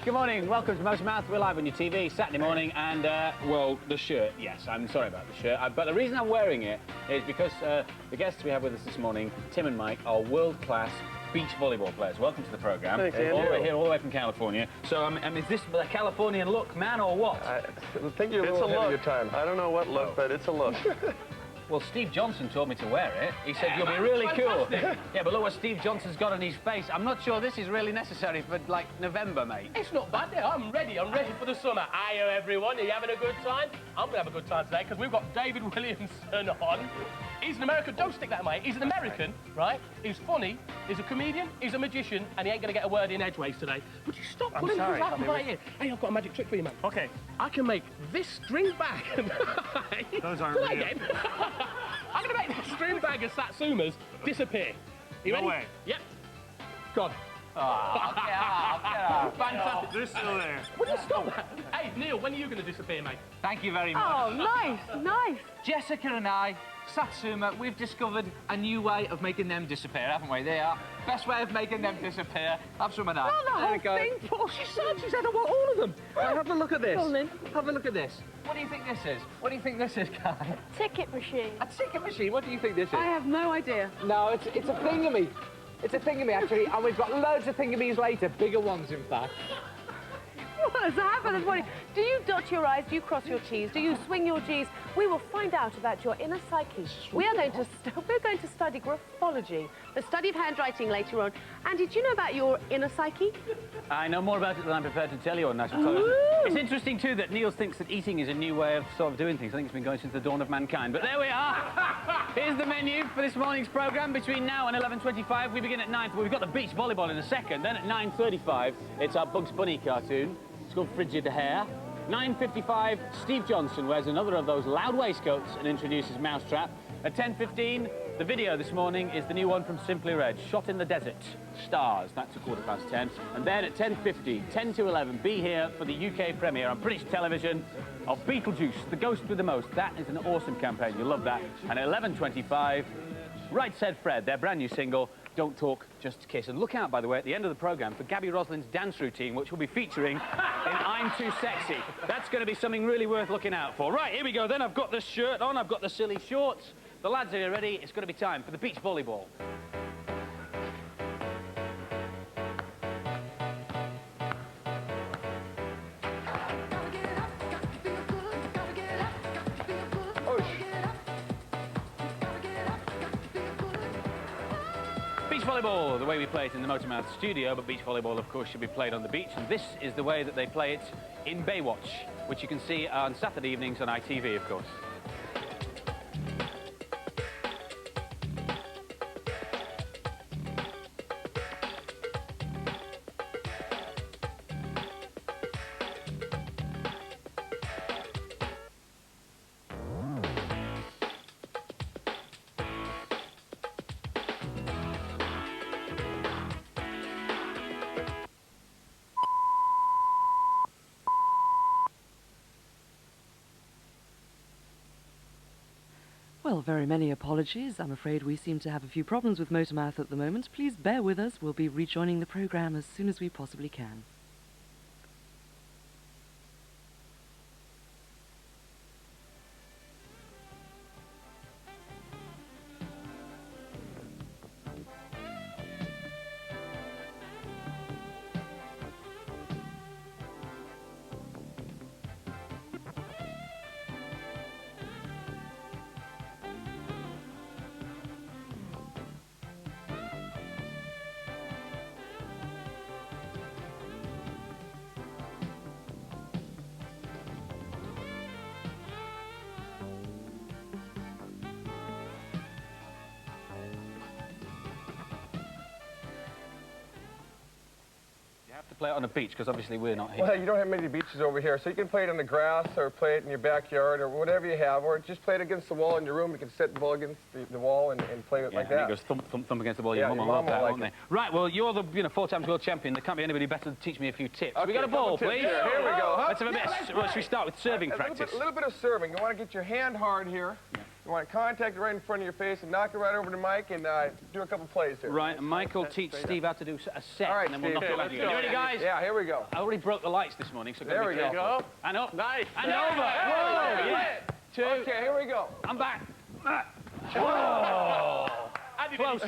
Good morning, welcome to Motormouth. We're live on your TV Saturday morning, and, well, the shirt, yes, I'm sorry about the shirt, but the reason I'm wearing it is because the guests we have with us this morning, Tim and Mike, are world-class beach volleyball players. Welcome to the programme. Thank you. All the way here, all the way from California. So, is this the Californian look, man, or what? I think you're a little ahead of your time. I don't know what look, but it's a look. Well, Steve Johnson told me to wear it. He said, you'll be really cool. Yeah, but look what Steve Johnson's got on his face. I'm not sure this is really necessary for, like, November, mate. It's not bad, yeah. I'm ready for the summer. Hiya, everyone. Are you having a good time? I'm going to have a good time today because we've got David Williamson on. He's an American. Don't stick that in my ear. He's an American, right? He's funny. He's a comedian. He's a magician. And he ain't going to get a word in edgeways today. Would you stop pulling things out of my ear? Hey, I've got a magic trick for you, man. OK. I can make this string bag... Those aren't real. I'm going to make this string bag of Satsumas disappear. You ready? No way. Yep. Gone. Fantastic. They're still there. Would you stop that? Hey, Neil, when are you going to disappear, mate? Thank you very much. Oh, nice, nice. Jessica and I, Satsuma, we've discovered a new way of making them disappear, haven't we? They are best way of making them disappear. Have some of that. Not the There whole we go. thing, Paul. She said I want all of them. Now, have a look at this. Colin. Have a look at this. What do you think this is? What do you think this is, Kai? Ticket machine. A ticket machine. What do you think this is? I have no idea. No, it's a thingamy. It's a thingamy, actually, and we've got loads of thingamies later, bigger ones, in fact. What has happened this morning? Do you dot your I's? Do you cross your T's? Do you swing your G's? We will find out about your inner psyche. We're going to study graphology, the study of handwriting later on. And did you know about your inner psyche? I know more about it than I'm prepared to tell you on national television. Ooh. It's interesting, too, that Neil thinks that eating is a new way of sort of doing things. I think it's been going since the dawn of mankind. But there we are. Here's the menu for this morning's programme. Between now and 11:25, we begin at 9. Well, we've got the beach volleyball in a second. Then at 9:35, it's our Bugs Bunny cartoon. It's called Frigid Hair. 9:55, Steve Johnson wears another of those loud waistcoats and introduces Mousetrap. At 10:15, the video this morning is the new one from Simply Red, Shot in the Desert, Stars. That's a 10:15. And then at 10:50, 10 to 11, be here for the UK premiere on British television of Beetlejuice, The Ghost with the Most. That is an awesome campaign. You'll love that. And at 11:25, Right Said Fred, their brand new single, Don't Talk, Just Kiss. And look out, by the way, at the end of the programme for Gabby Roslin's dance routine, which will be featuring in I'm Too Sexy. That's going to be something really worth looking out for. Right, here we go then. I've got the shirt on, I've got the silly shorts. The lads are here ready. It's going to be time for the beach volleyball. Beach volleyball, the way we play it in the Motormouth studio, but beach volleyball, of course, should be played on the beach. And this is the way that they play it in Baywatch, which you can see on Saturday evenings on ITV, of course. Well, very many apologies. I'm afraid we seem to have a few problems with Motormouth at the moment. Please bear with us. We'll be rejoining the programme as soon as we possibly can. To play it on a beach, because obviously we're not here. Well, you don't have many beaches over here, so you can play it on the grass or play it in your backyard or whatever you have, or just play it against the wall in your room. You can set the ball against the wall and play it like that. And it goes thump, thump, thump against the wall. Yeah, Your mum will love that, like won't they? Right, well, you're the 4-time world champion. There can't be anybody better to teach me a few tips. Okay, we got a ball, please? Here we go. Let's have a bit. Well, should we start with serving practice? A little bit of serving. You want to get your hand hard here. Yeah. You want to contact it right in front of your face and knock it right over to Mike and do a couple plays here. Right, and Mike will teach Steve how to do a set, All right, and then we'll Steve. knock it Okay, back let's together. You go. ready, guys? Yeah, here we go. I already broke the lights this morning, so There we go. Go. And up. Nice. And Yeah. over. Whoa, yeah. Two. Okay, here we go. I'm back. Whoa. Close.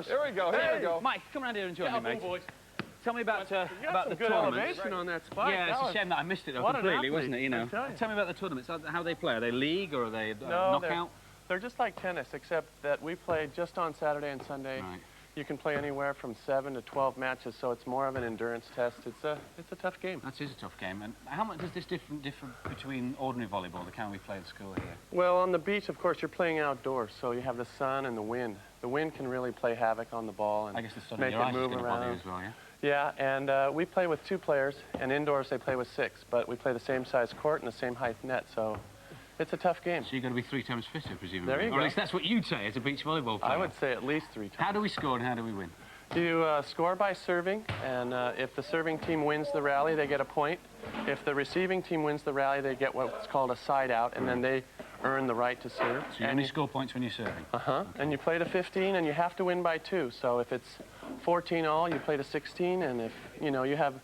Here we go, here we go. Mike, come around here and join Get me, up, mate. boys. Tell me about You got the some good tournament. elevation on that spike. Yeah, it's That a was- shame that I missed it What an completely, athlete, wasn't it? You know. I tell you. Tell me about the tournaments. How they play? Are they league or are they No, knockout? they're just like tennis, except that we play just on Saturday and Sunday. Right. You can play anywhere from 7 to 12 matches, so it's more of an endurance test. It's a tough game. That is a tough game. And how much does this differ between ordinary volleyball, the kind we play at school here? Well, on the beach, of course, you're playing outdoors, so you have the sun and the wind. The wind can really play havoc on the ball and I guess the sun in make your it eyes is move going to bother you around. as well, yeah? Yeah, and we play with 2 players, and indoors they play with 6, but we play the same size court and the same height net, so it's a tough game. So you've got to be 3 times fitter, presumably. There you Or go. at least that's what you'd say as a beach volleyball player. I would say at least 3 times. How do we score and how do we win? You score by serving, and if the serving team wins the rally, they get a point. If the receiving team wins the rally, they get what's called a side out, and then they earn the right to serve. So you only score points when you're serving? Uh-huh. And you play to 15, and you have to win by 2. So if it's 14 all, you play to 16, and if, you know, you have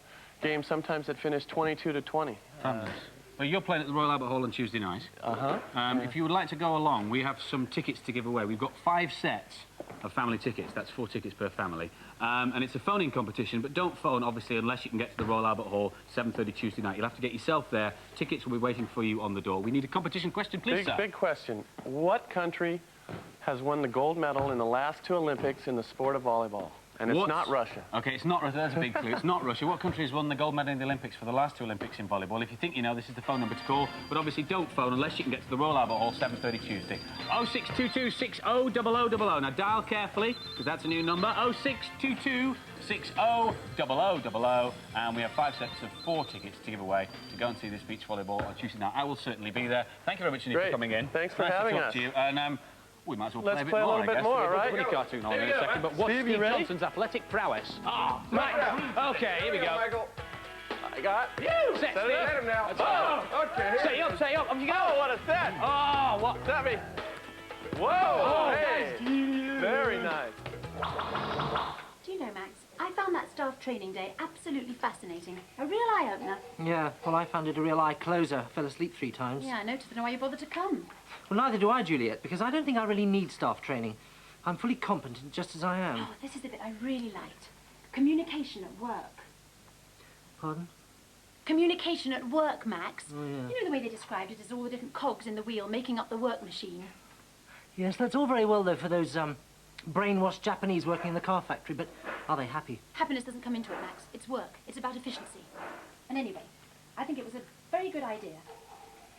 games sometimes that finish 22 to 20. Fabulous. Well, you're playing at the Royal Albert Hall on Tuesday night. Uh-huh. If you would like to go along, we have some tickets to give away. We've got 5 sets of family tickets. That's 4 tickets per family. And it's a phoning competition, but don't phone, obviously, unless you can get to the Royal Albert Hall 7:30 Tuesday night. You'll have to get yourself there. Tickets will be waiting for you on the door. We need a competition question, please, sir. Big question. What country has won the gold medal in the last 2 Olympics in the sport of volleyball? And it's not Russia. Okay, it's not Russia. That's a big clue. It's not Russia. What country has won the gold medal in the Olympics for the last 2 Olympics in volleyball? If you think you know, this is the phone number to call. But obviously, don't phone unless you can get to the Royal Albert Hall 7:30 Tuesday. 0622 60 0000. Now dial carefully, because that's a new number. 0622 60 0000. And we have 5 sets of 4 tickets to give away to go and see this beach volleyball on Tuesday night. I will certainly be there. Thank you very much, Nick, for Great. coming in. Thanks for Nice having to talk us. to you. And we might as well Let's play play a little I bit guess. more, We'll right? put a cartoon on in a second. But what's Steve, you Steve ready? Johnson's athletic prowess? Oh, Okay, here we go. Michael. I got Set, Set Steve. him now. Oh! Okay, here Stay up, stay up. Up you go. Oh, what a set! Oh, what? Set me. Whoa! Oh, hey. Very nice. Do you know, Max, I found that staff training day absolutely fascinating. A real eye-opener. Yeah, well, I found it a real eye-closer. Fell asleep 3 times. Yeah, I noticed. I don't know why you bothered to come. Well, neither do I, Juliet, because I don't think I really need staff training. I'm fully competent just as I am. Oh, this is the bit I really liked. Communication at work. Pardon? Communication at work, Max. Oh, yeah. You know the way they described it as all the different cogs in the wheel making up the work machine. Yes, that's all very well, though, for those, brainwashed Japanese working in the car factory, but are they happy? Happiness doesn't come into it, Max. It's work. It's about efficiency. And anyway, I think it was a very good idea.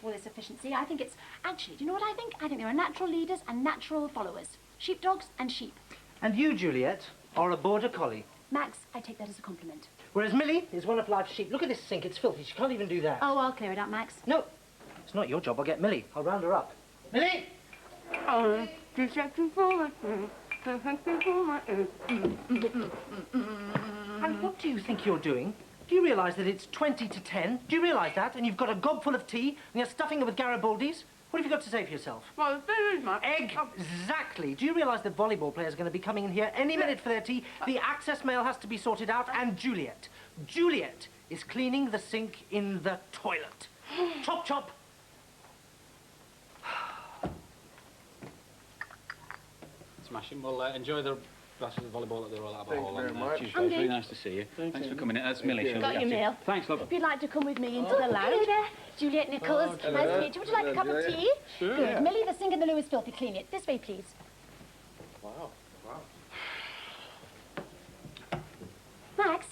All this efficiency, I think it's... Actually, do you know what I think? I think there are natural leaders and natural followers. Sheepdogs and sheep. And you, Juliet, are a border collie. Max, I take that as a compliment. Whereas Millie is one of life's sheep. Look at this sink, it's filthy. She can't even do that. Oh, I'll clear it up, Max. No, it's not your job. I'll get Millie. I'll round her up. Millie! And what do you think you're doing? Do you realise that it's 20 to 10? Do you realise that? And you've got a gob full of tea, and you're stuffing it with Garibaldis? What have you got to say for yourself? Well, the thing is, Max... Exactly. Do you realise that volleyball players are going to be coming in here any minute for their tea? The access mail has to be sorted out, and Juliet is cleaning the sink in the toilet. Chop, chop. Smashing. Well, enjoy the rest of the volleyball at the Royal Albert Thank Hall you very on much. Tuesday. It's really nice to see you. Thanks for coming in. That's Millie. She'll Got look your after you. meal. Thanks, love. If you'd like to come with me into the lounge. Hello there, Juliet Nichols. Nice to meet you. Would you like a cup of tea? Sure. Good. Yeah. Millie, the sink in the loo is filthy. Clean it. This way, please. Wow. Max?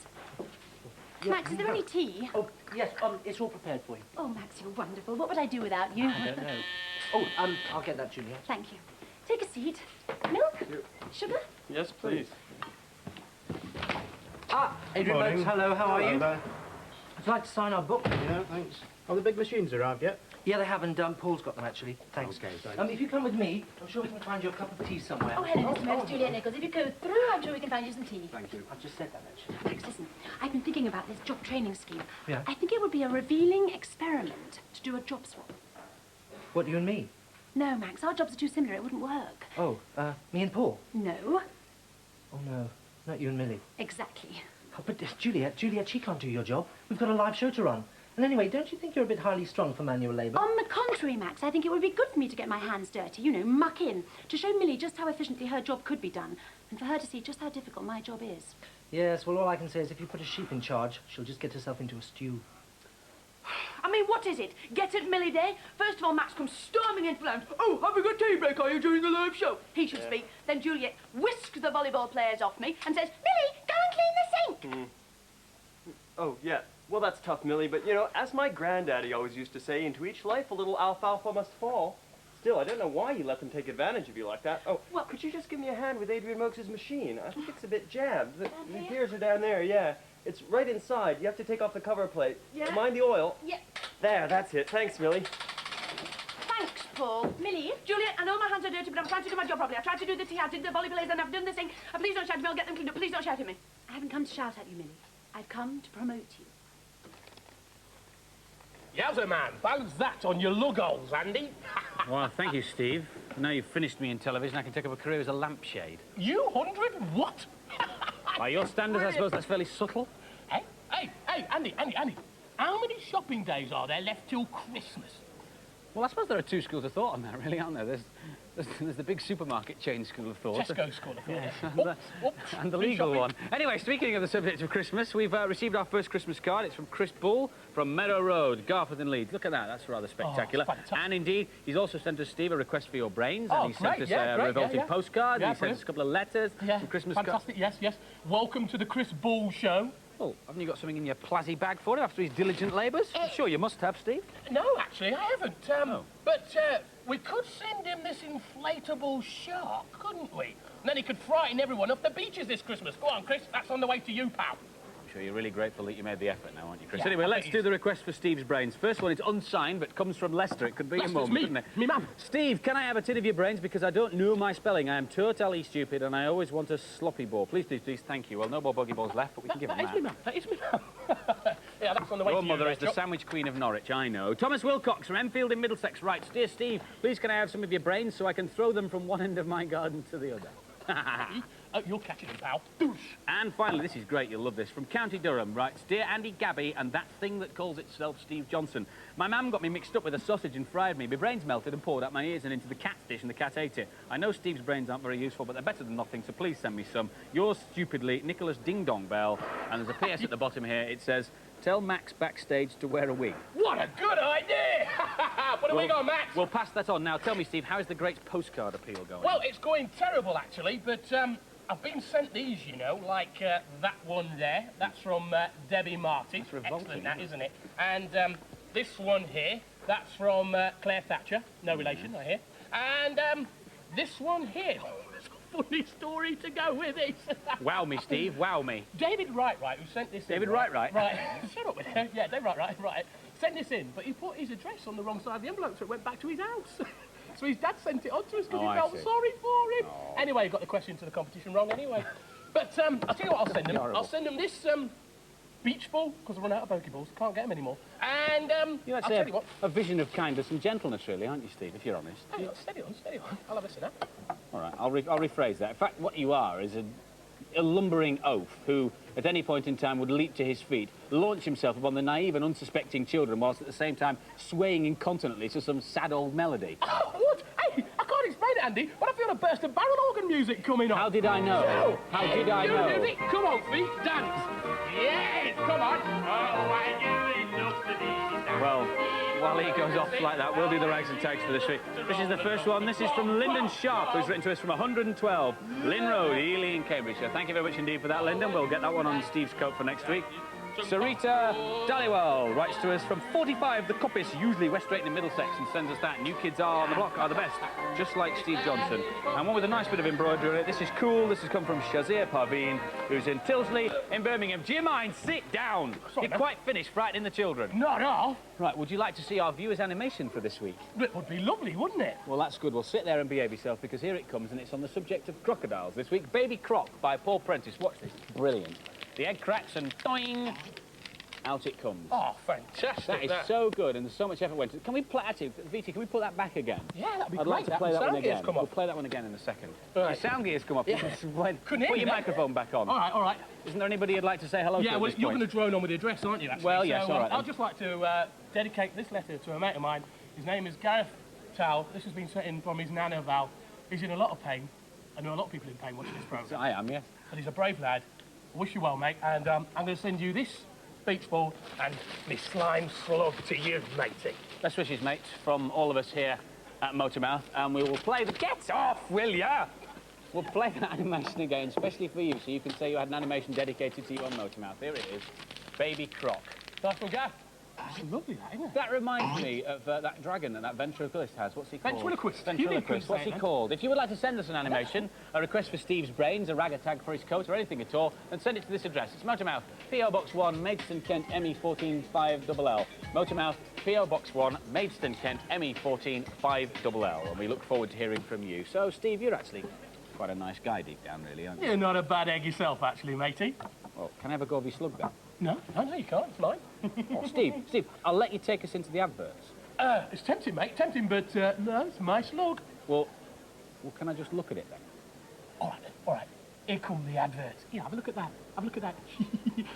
Max, is there any tea? Oh, yes, it's all prepared for you. Oh, Max, you're wonderful. What would I do without you? I don't know. Oh, I'll get that, Juliet. Thank you. Take a seat. Milk? Sugar? Yes, please. Ah, Adrian Morning. Boats, hello, how are you? there. Would you like to sign our book? Yeah, thanks. Oh, the big machines arrived yet? Yeah, they have, and Paul's got them, actually. Thanks. Okay, thanks. If you come with me, I'm sure we can find you a cup of tea somewhere. Oh, hello, Mr. Mouse, Juliet Nichols. If you go through, I'm sure we can find you some tea. Thank you. I've just said that, actually. Max, listen, I've been thinking about this job training scheme. Yeah? I think it would be a revealing experiment to do a job swap. What, you and me? No, Max, our jobs are too similar. It wouldn't work. Oh, me and Paul? No. Oh, no. Not you and Millie. Exactly. Oh, but Juliet, she can't do your job. We've got a live show to run. And anyway, don't you think you're a bit highly strung for manual labour? On the contrary, Max, I think it would be good for me to get my hands dirty, you know, muck in, to show Millie just how efficiently her job could be done, and for her to see just how difficult my job is. Yes, well, all I can say is if you put a sheep in charge, she'll just get herself into a stew. I mean, what is it? Get at Millie Day? First of all, Max comes storming into lounge. Oh, having a tea break, are you, during the live show? He should speak. Then Juliet whisks the volleyball players off me and says, Millie, go and clean the sink. Oh, yeah. Well, that's tough, Millie, but, you know, as my granddaddy always used to say, into each life a little alfalfa must fall. Still, I don't know why you let them take advantage of you like that. Oh, well, could you just give me a hand with Adrian Mokes' machine? I think it's a bit jammed. The gears are down there, yeah. It's right inside. You have to take off the cover plate. Yeah. Mind the oil. Yeah. There, that's it. Thanks, Millie. Thanks, Paul. Millie? Juliet, I know my hands are dirty, but I'm trying to do my job properly. I tried to do the tea, I did the volleyball players, and I've done the thing. Please don't shout at me, I'll get them cleaned up. Please don't shout at me. I haven't come to shout at you, Millie. I've come to promote you. Yowza, man. How's that on your lugholes, Andy? Well, thank you, Steve. Now you've finished me in television, I can take up a career as a lampshade. You 100 what? By your standards, I suppose that's fairly subtle. Hey, Andy. How many shopping days are there left till Christmas? Well, I suppose there are two schools of thought on that, really, aren't there? There's the big supermarket chain school of thought. Tesco school of thought. Yes, and the legal one. Anyway, speaking of the subject of Christmas, we've received our first Christmas card. It's from Chris Bull from Meadow Road, Garforth and Leeds. Look at that, that's rather spectacular. Oh, and indeed, he's also sent us, Steve, a request for your brains. Oh, and he sent us a great, revolting postcard. Yeah, and he sent us a couple of letters. Yeah, some Christmas fantastic, yes. Welcome to the Chris Bull show. Oh, haven't you got something in your plazzy bag for him after his diligent labours? I'm sure you must have, Steve. No, actually, I haven't. But we could send him this inflatable shark, couldn't we? And then he could frighten everyone off the beaches this Christmas. Go on, Chris, that's on the way to you, pal. I'm sure you're really grateful that you made the effort now, aren't you, Chris? Yeah, Anyway, let's do the request for Steve's brains. First one, it's unsigned, but comes from Leicester. It could be your mum, couldn't it? Me mum. Steve, can I have a tin of your brains? Because I don't know my spelling. I am totally stupid, and I always want a sloppy ball. Please, thank you. Well, no more buggy balls left, but we can give them that. That is me mum. Yeah, that's on the way Your to you. mother is the sandwich queen of Norwich, I know. Thomas Wilcox from Enfield in Middlesex writes, Dear Steve, please can I have some of your brains so I can throw them from one end of my garden to the other? You'll catch it, pal. Douche. And finally, this is great, you'll love this, from County Durham, writes, Dear Andy Gabby and that thing that calls itself Steve Johnson. My mum got me mixed up with a sausage and fried me. My brains melted and poured out my ears and into the cat's dish, and the cat ate it. I know Steve's brains aren't very useful, but they're better than nothing, so please send me some. Yours stupidly, Nicholas Ding Dong Bell. And there's a PS at the bottom here. It says, Tell Max backstage to wear a wig. What a good idea! Put a wig on, Max. We'll pass that on. Now, tell me, Steve, how is the great postcard appeal going? Well, it's going terrible, actually, but I've been sent these, you know, like that one there. That's from Debbie Martin. That's revolting, Excellent, that, isn't it? And this one here, that's from Claire Thatcher. No relation, I hear. And this one here. There's a funny story to go with it. Wow me, Steve, wow me. David Wright, who sent this David in. Wright? Right. Shut up with it. Yeah, David Wright. Sent this in, but he put his address on the wrong side of the envelope, so it went back to his house. So his dad sent it on to us because he felt sorry for him. Oh. Anyway, he got the question to the competition wrong anyway. But I'll tell you what I'll send them. I'll send them this beach ball, because I've run out of Pokeballs. Can't get them anymore. And you're I'll tell you what. A vision of kindness and gentleness, really, aren't you, Steve, if you're honest? Hey, steady on. I'll have a sit down. All right, I'll rephrase that. In fact, what you are is a lumbering oaf who, at any point in time, would leap to his feet, launch himself upon the naive and unsuspecting children, whilst at the same time swaying incontinently to some sad old melody. Oh, what? Hey, I can't explain it, Andy, but I feel a burst of barrel organ music coming on. How did I know? How did I know? Music. Come on, feet, dance. Yes, come on. Oh, I do enough to these. Well, while he goes off like that, we'll do the rags and tags for this week. This is the first one. This is from Lyndon Sharp, who's written to us from 112 Lynn Road, Ely in Cambridgeshire. Thank you very much indeed for that, Lyndon. We'll get that one on Steve's coat for next week. Sarita Dallywell writes to us from 45 The Coppice, usually West Drayton in Middlesex, and sends us that. New kids are on the block are the best, just like Steve Johnson. And one with a nice bit of embroidery on it. This is cool. This has come from Shazir Parveen, who's in Tilsley in Birmingham. Do you mind? Sit down. You're quite finished frightening the children. Not off. Right, would you like to see our viewers' animation for this week? It would be lovely, wouldn't it? Well, that's good. Well, sit there and behave yourself, because here it comes, and it's on the subject of crocodiles this week. Baby Croc by Paul Prentice. Watch this. Brilliant. The egg cracks and doing. out it comes. Oh, fantastic. That is so good, and there's so much effort went into it. Can we play, actually, VT, can we put that back again? Yeah, that'd be I'd great. like to play that one Sound gears again. come We'll off. play that one again in a second. Right. The sound gears come off. Yeah. Put your microphone back on. All right. Isn't there anybody you'd like to say hello to Yeah, at well, this you're point? going to drone on with the address, aren't you, actually? Well, yes, so, all right then. I'd just like to dedicate this letter to a mate of mine. His name is Gareth Towell. This has been sent in from his nana, Val. He's in a lot of pain. I know a lot of people in pain watching this programme. I am, yes. But he's a brave lad. I wish you well, mate. And I'm going to send you this beach ball and this slime slug to you, matey. Best wishes, mate, from all of us here at Motormouth, and we will play the... Get off, will ya? We'll play that animation again, especially for you, so you can say you had an animation dedicated to you on Motormouth. Here it is. Baby Croc. Nice one, Gav. It's lovely, that, isn't it? That reminds me of that dragon that ventriloquist has. What's he called? Ventriloquist. Ventriloquist. What's he called? If you would like to send us an animation, a request for Steve's brains, a rag tag for his coat, or anything at all, then send it to this address. It's Motormouth, P.O. Box 1, Maidstone, Kent, ME145LL. Motormouth, P.O. Box 1, Maidstone, Kent, ME145LL. And we look forward to hearing from you. So, Steve, you're actually quite a nice guy deep down, really, aren't you? You're not a bad egg yourself, actually, matey. Well, can I have a go of your slug, then? No, you can't. It's mine. Oh, Steve, I'll let you take us into the adverts. It's tempting, mate. Tempting, but no, it's my slug. Well, can I just look at it, then? All right, then. All right. Here come the adverts. Yeah, have a look at that. Have a look at that.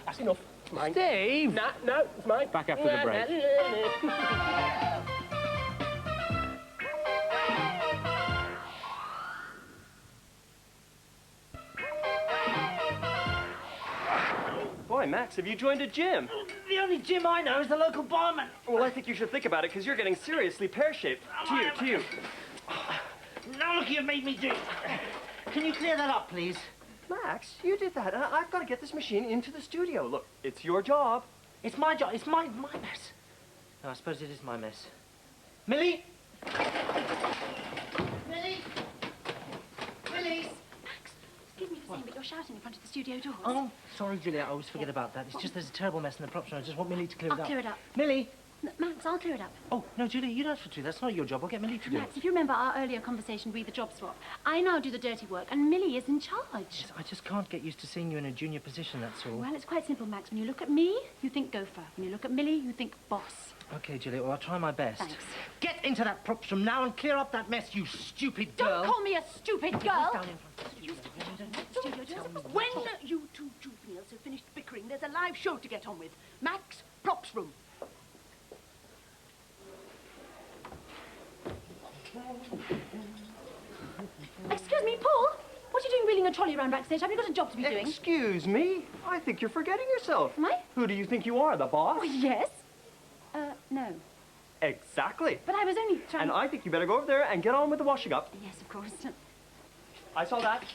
That's enough. It's mine. Steve! No, it's mine. Back after the break. Boy, Max, have you joined a gym? The only gym I know is the local barman. Well, I think you should think about it, because you're getting seriously pear-shaped. To you. Now look, you've made me do. Can you clear that up, please? Max, you did that. I've got to get this machine into the studio. Look, it's your job. It's my job. It's my mess. No, I suppose it is my mess. Millie? Millie? Max, excuse me for saying, but you're shouting in front of the studio doors. Oh, sorry, Julia. I always forget about that. It's just there's a terrible mess in the props room. I just want Millie to clear it I'll up. clear it up. Millie? Max, I'll clear it up. Oh, no, Julia, you don't have to do that. That's not your job. I'll get Millie to do it. Max, if you remember our earlier conversation, the job swap, I now do the dirty work, and Millie is in charge. Yes, I just can't get used to seeing you in a junior position, that's all. Well, it's quite simple, Max. When you look at me, you think gopher. When you look at Millie, you think boss. Okay, Julia, well, I'll try my best. Thanks. Get into that props room now and clear up that mess, you stupid girl. Don't call me a stupid girl. Down in front of the studio. When you two juveniles have finished bickering, there's a live show to get on with. Max, props room. Excuse me, Paul. What are you doing wheeling a trolley around backstage? Have you got a job to be doing? Excuse me? I think you're forgetting yourself. Am I? Who do you think you are, the boss? Oh, yes. No. Exactly. But I was only trying... And I think you better go over there and get on with the washing up. Yes, of course. I saw that.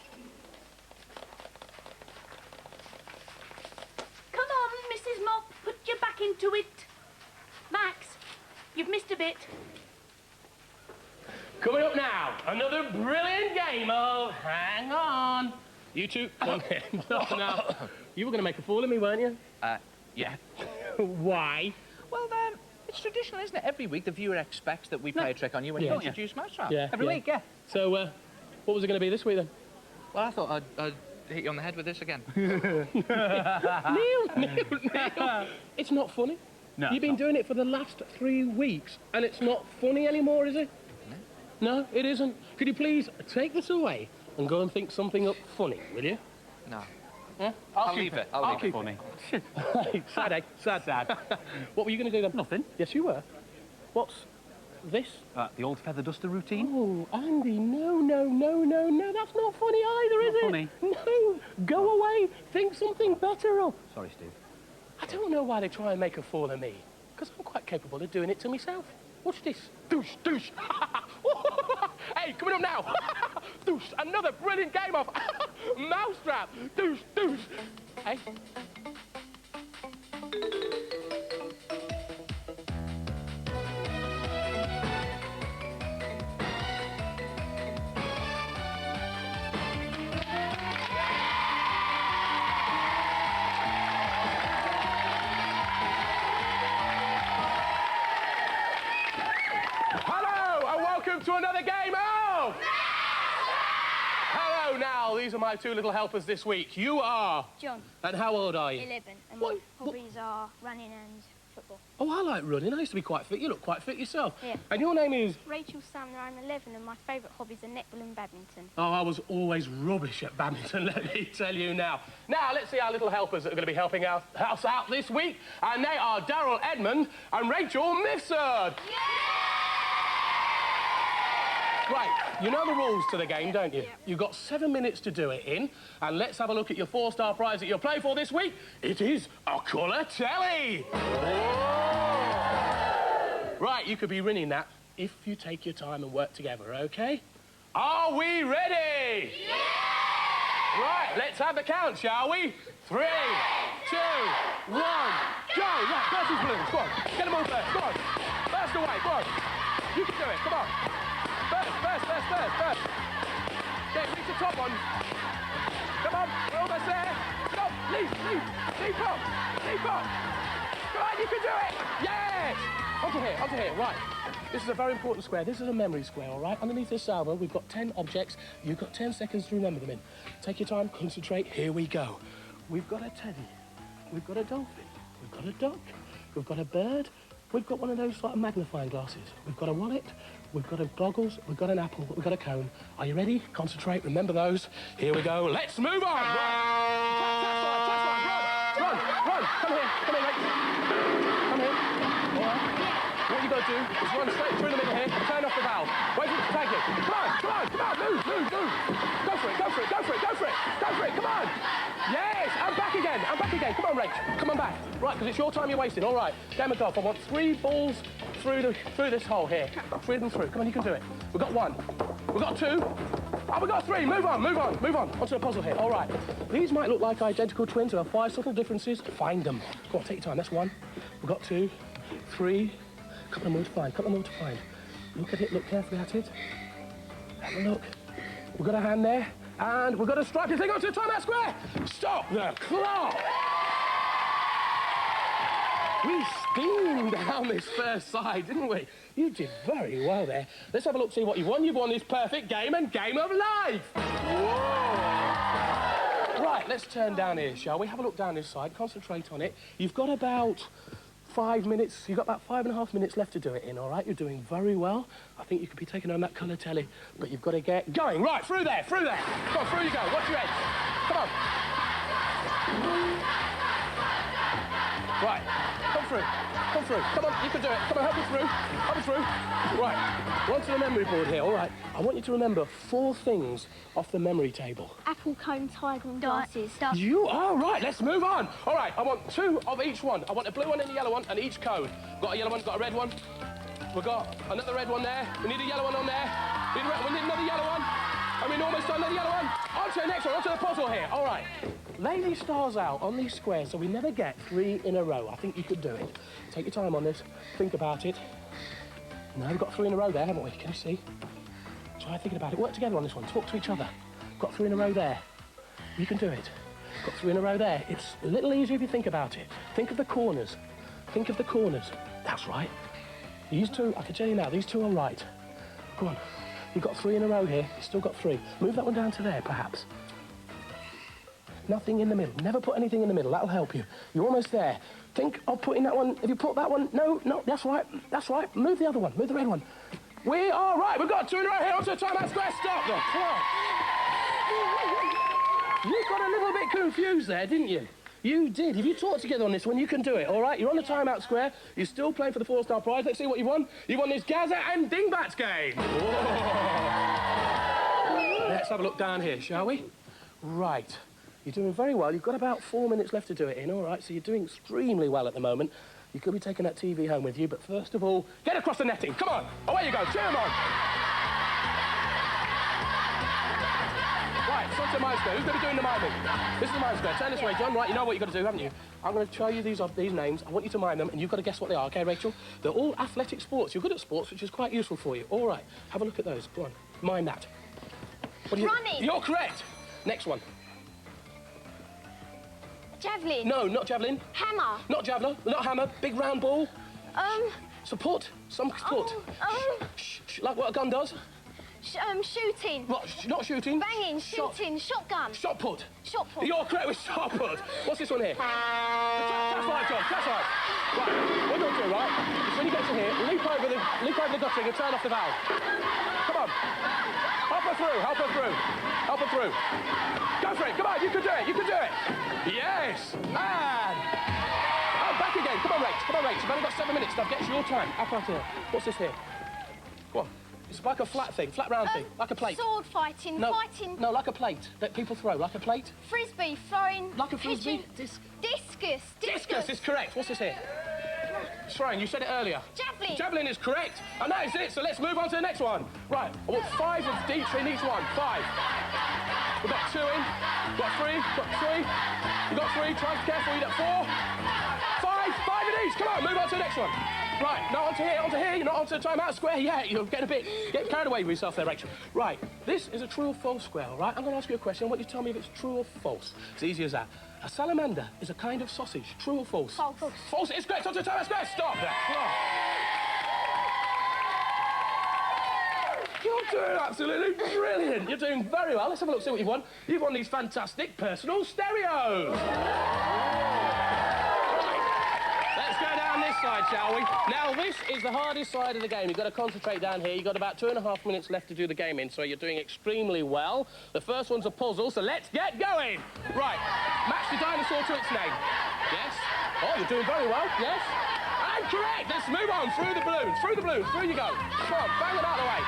Come on, Mrs. Mop, put your back into it. Max, you've missed a bit. Coming up now, another brilliant game of Hang On. You two, come here. No. You were going to make a fool of me, weren't you? Yeah. Why? Well, it's traditional, isn't it? Every week the viewer expects that we play a trick on you when you Yeah. introduce Mousetrap. Yeah, Every yeah. week, yeah. So, what was it going to be this week, then? Well, I thought I'd hit you on the head with this again. Neil, it's not funny. No, You've been doing it for the last 3 weeks, and it's not funny anymore, is it? No, it isn't. Could you please take this away and go and think something up funny, will you? No. Yeah? I'll leave it. I'll leave it. Funny. Sad, eh? Sad. What were you going to do then? Nothing. Yes, you were. What's this? The old feather duster routine. Oh, Andy, no. That's not funny either, is Not it? funny. No. Go away. Think something better up. Sorry, Steve. I don't know why they try and make a fool of me, because I'm quite capable of doing it to myself. Watch this. Douche. Hey, coming up now. Douche. Another brilliant game of Mousetrap. Douche. Hey. Hello, and welcome to another game of... Hello, So now, these are my two little helpers this week. You are? John. And how old are you? 11. And my hobbies are running and football. Oh, I like running. I used to be quite fit. You look quite fit yourself. Yeah. And your name is? Rachel Sumner. I'm 11 and my favourite hobbies are netball and badminton. Oh, I was always rubbish at badminton, let me tell you now. Now, let's see our little helpers that are going to be helping us out this week. And they are Daryl Edmond and Rachel Mifsud. Right, you know the rules to the game, don't you? Yeah. You've got 7 minutes to do it in, and let's have a look at your 4-star prize that you'll play for this week. It is a colour telly. Right, you could be winning that if you take your time and work together, OK? Are we ready? Yeah! Right, let's have the count, shall we? 3, 2, 1, go! Right, versus balloons, go on. Get them all first, go on. First away, go on. You can do it, come on. First. Yeah, reach the top one. Come on, we're almost there. Stop, leap up. Come on, you can do it. Yes! Onto here, right. This is a very important square. This is a memory square, all right? Underneath this salvo, we've got 10 objects. You've got 10 seconds to remember them in. Take your time, concentrate, here we go. We've got a teddy. We've got a dolphin. We've got a duck. We've got a bird. We've got one of those like magnifying glasses. We've got a wallet. We've got a goggles, we've got an apple, we've got a cone. Are you ready? Concentrate, remember those. Here we go, let's move on! Right. Run! Come here, mate. Come here. All right. What you got to do is run straight through the middle here, turn off the valve. Wait for it to take it. Come on, move. Go for it, come on! Yes, and back again. Come on, Rach, come on back. Right, because it's your time you're wasting, all right. Game of golf, I want 3 balls through this hole here. 3 of them through. Come on, you can do it. We've got 1. We've got 2. Oh, we've got 3. Move on. Onto the puzzle here. All right. These might look like identical twins. There are 5 subtle differences. Find them. Go on, take your time. That's 1. We've got 2, 3. Couple more to find. Look at it. Look carefully at it. Have a look. We've got a hand there. And we've got to strike the thing onto the timeout square. Stop the clock. We steamed down this first side, didn't we? You did very well there. Let's have a look, see what you've won. You've won this perfect game and game of life. Whoa. Right, let's turn down here, shall we? Have a look down this side, concentrate on it. You've got about 5 minutes, you've got about 5.5 minutes left to do it in, all right? You're doing very well. I think you could be taking on that colour telly, but you've got to get going. Right, through there. Come on, through you go. Watch your head. Come on. Right, come through. Come on, you can do it. Come on, help me through. Right, we're onto the memory board here, all right? I want you to remember 4 things off the memory table. Apple, cone, tiger and glasses. You are right, let's move on. All right, I want 2 of each one. I want a blue one and a yellow one and each code. Got a yellow one, got a red one. We've got another red one there. We need a yellow one on there. We need another yellow one. I mean, almost done, another yellow one. On to the next one, on to the puzzle here. All right. Lay these stars out on these squares so we never get 3 in a row. I think you could do it. Take your time on this. Think about it. Now we've got 3 in a row there, haven't we? Can you see? Try thinking about it. Work together on this one. Talk to each other. Got 3 in a row there. You can do it. Got 3 in a row there. It's a little easier if you think about it. Think of the corners. That's right. These 2, I can tell you now, these 2 are right. Go on. You've got 3 in a row here. You've still got 3. Move that one down to there, perhaps. Nothing in the middle. Never put anything in the middle. That'll help you. You're almost there. Think of putting that one. If you put that one, no, that's right. Move the other one. Move the red one. We are right. We've got 2 in a row here onto the timeout square. Stop the clock. You got a little bit confused there, didn't you? You did. If you talk together on this one, you can do it, all right? You're on the timeout square. You're still playing for the 4-star prize. Let's see what you've won. You've won this Gaza and Dingbats game. Let's have a look down here, shall we? Right. You're doing very well. You've got about 4 minutes left to do it in, all right? So you're doing extremely well at the moment. You could be taking that TV home with you, but first of all, get across the netting. Come on. Away you go. Cheer them on. Right, so to the mime square. Who's going to be doing the miming? This is the mime square. Turn this way, John. Right, you know what you've got to do, haven't you? I'm going to show you these names. I want you to mime them, and you've got to guess what they are, OK, Rachel? They're all athletic sports. You're good at sports, which is quite useful for you. All right, have a look at those. Go on, mime that. Running. You're correct. Next one. Javelin. No, not javelin. Hammer. Not javelin. Not hammer. Big round ball. Support. Some support. Shh, like what a gun does. Shooting. What? Not shooting? Banging, shooting, shotgun. Shot put. Shot put. You're correct with shot put. What's this one here? That's right, John. That's right. Right. What you're going to do, right, is when you get to here, leap over the guttering and turn off the valve. Come on. Help her through. Help her through. Help her through. Go for it. Come on. You can do it. You can do it. Yes. And... Oh, back again. Come on, Rach. Come on, Rach. You've only got 7 minutes. Now get your time. Up right here. What's this here? What? It's like a flat thing, flat round thing, like a plate. Sword fighting, fighting. No, like a plate that people throw, like a plate. Frisbee, throwing. Like a frisbee? Discus. Discus is correct. What's this here? Throwing, you said it earlier. Javelin. Javelin is correct. And that is it, so let's move on to the next one. Right, I want 5 of each in each one. 5. We've got 2 in. Got 3. Got 3. You got 3. Try to be careful. You got 4. 5 in each. Come on, move on to the next one. Right, not onto here. You're not onto the timeout square yet. You're getting getting carried away with yourself there, Rachel. Right, this is a true or false square, all right? I'm going to ask you a question. I want you to tell me if it's true or false. It's easy as that. A salamander is a kind of sausage. True or false? False. False. It's correct. Onto the timeout square. Stop there. You're doing absolutely brilliant. You're doing very well. Let's have a look, see what you've won. You've won these fantastic personal stereos. Let's go down this side, shall we? Now, this is the hardest side of the game. You've got to concentrate down here. You've got about 2.5 minutes left to do the game in, so you're doing extremely well. The first one's a puzzle, so let's get going. Right, match the dinosaur to its name. Yes. Oh, you're doing very well. Yes. And correct. Let's move on. Through the balloons. Through the balloons. Through you go. Come on, bang them out of the way.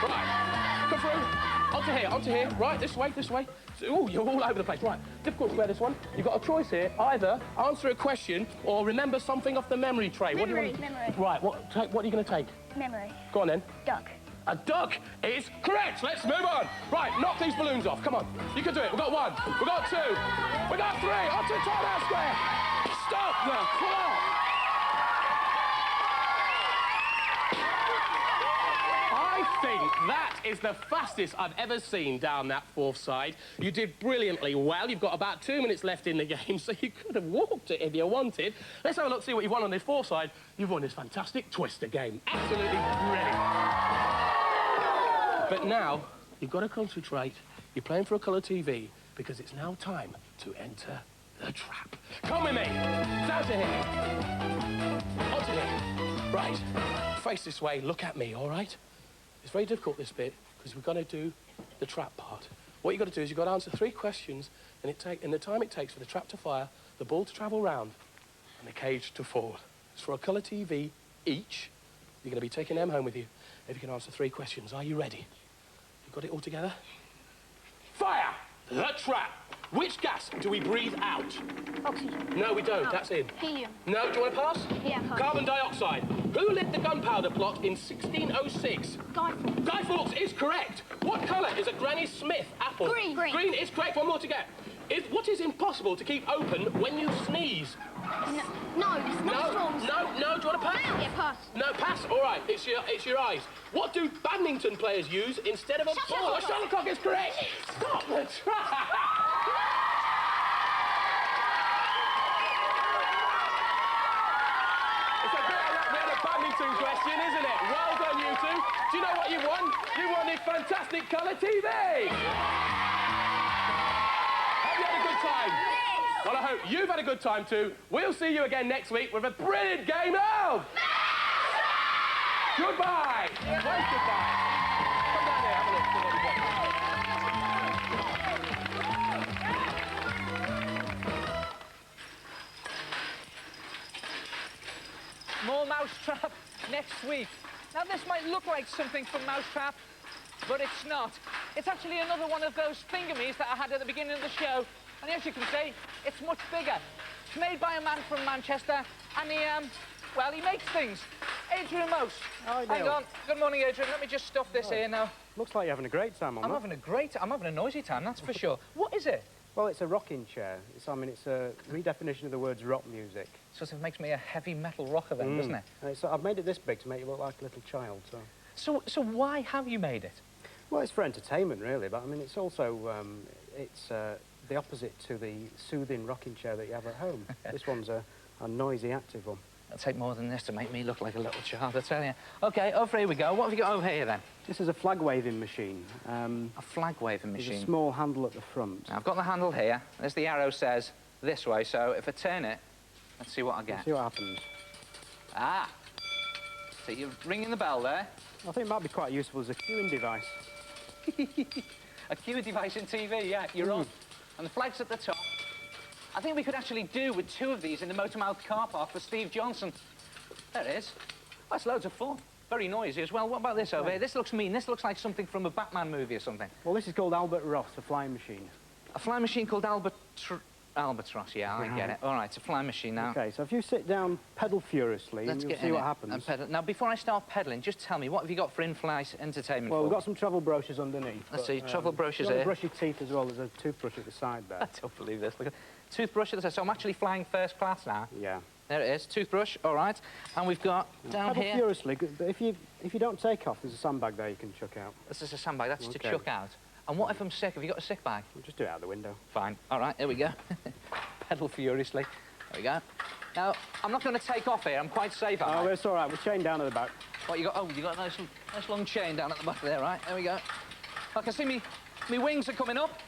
Right, come through. Onto here. Right, this way. Oh, you're all over the place. Right, difficult square, this one. You've got a choice here. Either answer a question or remember something off the memory tray. Memory. Right, what are you going to take? Memory. Go on, then. Duck. A duck is correct. Let's move on. Right, knock these balloons off. Come on. You can do it. We've got 1. We've got 2. We've got 3. Onto the timeout square. Stop the clock. I think that is the fastest I've ever seen down that 4th side. You did brilliantly well. You've got about 2 minutes left in the game, so you could have walked it if you wanted. Let's have a look, see what you've won on this 4th side. You've won this fantastic twister game. Absolutely brilliant. But now, you've got to concentrate. You're playing for a colour TV, because it's now time to enter the trap. Come with me. Down to here. Onto here. Right. Face this way. Look at me, all right? It's very difficult, this bit, because we've got to do the trap part. What you've got to do is you've got to answer 3 questions, and in the time it takes for the trap to fire, the ball to travel round, and the cage to fall. It's for a colour TV each. You're going to be taking them home with you if you can answer 3 questions. Are you ready? You've got it all together? Fire! The trap! Which gas do we breathe out? Oxygen. No, we don't. That's in. Helium. No, do you want to pass? Yeah, pass. Carbon dioxide. Who lit the gunpowder plot in 1606? Guy Fawkes. Guy Fawkes is correct. What colour is a Granny Smith apple? Green. Green is correct. 1 more to get. What is impossible to keep open when you sneeze? No. Do you want to pass? Yeah, pass. No, pass. All right, it's your eyes. What do badminton players use instead of a ball? A shuttlecock is correct. Stop the trap. It's a bit of a badminton question, isn't it? Well done, you two. Do you know what you won? You won this fantastic colour TV. Have you had a good time? Yes. Well, I hope you've had a good time too. We'll see you again next week with a brilliant game of... Goodbye. Where's goodbye? Come down here, have a look. See what we've got. More Mousetrap next week. Now, this might look like something from Mousetrap, but it's not. It's actually another one of those thingamies that I had at the beginning of the show. And as you can see, it's much bigger. It's made by a man from Manchester, and he makes things. Adrian Mouse. Hi, Hang on. Good morning, Adrian. Let me just stuff this here now. Looks like you're having a great time on that. I'm having a noisy time, that's for sure. What is it? Well, it's a rocking chair. It's a redefinition of the words rock music. Sort of makes me a heavy metal rocker then, doesn't it? I've made it this big to make you look like a little child, so... So why have you made it? Well, it's for entertainment, really, but, I mean, it's also, the opposite to the soothing rocking chair that you have at home. This one's a noisy, active one. It'll take more than this to make me look like a little child, I tell you. OK, over here we go. What have you got over here, then? This is a flag-waving machine. A flag-waving There's machine. a small handle at the front. Now, I've got the handle here. As the arrow says, this way. So if I turn it, let's see what I get. Let's see what happens. Ah! So you're ringing the bell there. I think it might be quite useful as a queuing device. A queuing device in TV, yeah, you're on. And the flag's at the top. I think we could actually do with 2 of these in the Motormouth car park for Steve Johnson. There it is. That's loads of fun. Very noisy as well. What about this over here? This looks mean. This looks like something from a Batman movie or something. Well, this is called Albert Ross, a flying machine. A flying machine called Albatross, yeah, I get it. All right, it's a flying machine now. OK, so if you sit down, pedal furiously, and you'll see what happens. And pedal. Now, before I start pedalling, just tell me, what have you got for in-flight entertainment Well, for we've me? got some travel brochures underneath. Let's see, travel brochures you here. brush your teeth as well. There's a toothbrush at the side there. I don't believe this. Look at toothbrush at the side. So I'm actually flying first class now. Yeah. There it is, toothbrush, all right. And we've got down pedal here... furiously, but if you don't take off, there's a sandbag there you can chuck out. This is a sandbag, that's to chuck out. And what if I'm sick? Have you got a sick bag? We'll just do it out the window. Fine. All right, here we go. Pedal furiously. There we go. Now, I'm not going to take off here. I'm quite safe, aren't I? Oh, it's all right. We're chained down at the back. What, you got? Oh, you got a nice long chain down at the back there, right? There we go. I can see me wings are coming up.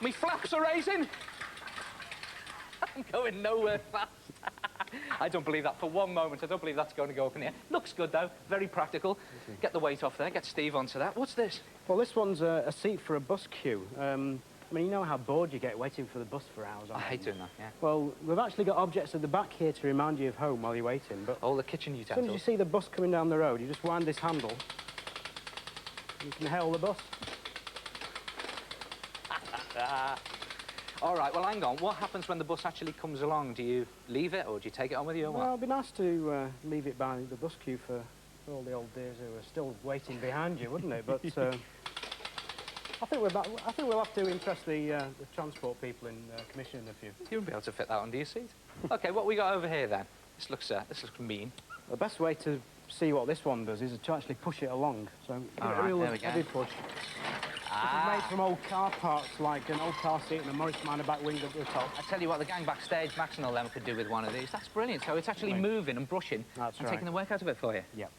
Me flaps are raising. I'm going nowhere fast. I don't believe that for one moment. I don't believe that's going to go up in the air. Looks good, though. Very practical. Get the weight off there. Get Steve onto that. What's this? Well, this one's a seat for a bus queue. I mean, you know how bored you get waiting for the bus for hours. I hate doing that, yeah. Well, we've actually got objects at the back here to remind you of home while you're waiting. But all the kitchen as utensils. soon as you see the bus coming down the road, you just wind this handle. You can hail the bus. All right, well, hang on. What happens when the bus actually comes along? Do you leave it or do you take it on with you or what? Well, it'd be nice to leave it by the bus queue for all the old dears who are still waiting behind you, wouldn't it? But I think we'll have to impress the transport people in commissioning a few. You won't be able to fit that under your seat. OK, what we got over here then? This looks mean. The best way to see what this one does is to actually push it along. So give it a real heavy push. This is made from old car parts, like an old car seat and a Morris Minor back wing at the top. I tell you what, the gang backstage, Max and all them, could do with one of these. That's brilliant. So it's actually moving and brushing and taking the work out of it for you. Yep.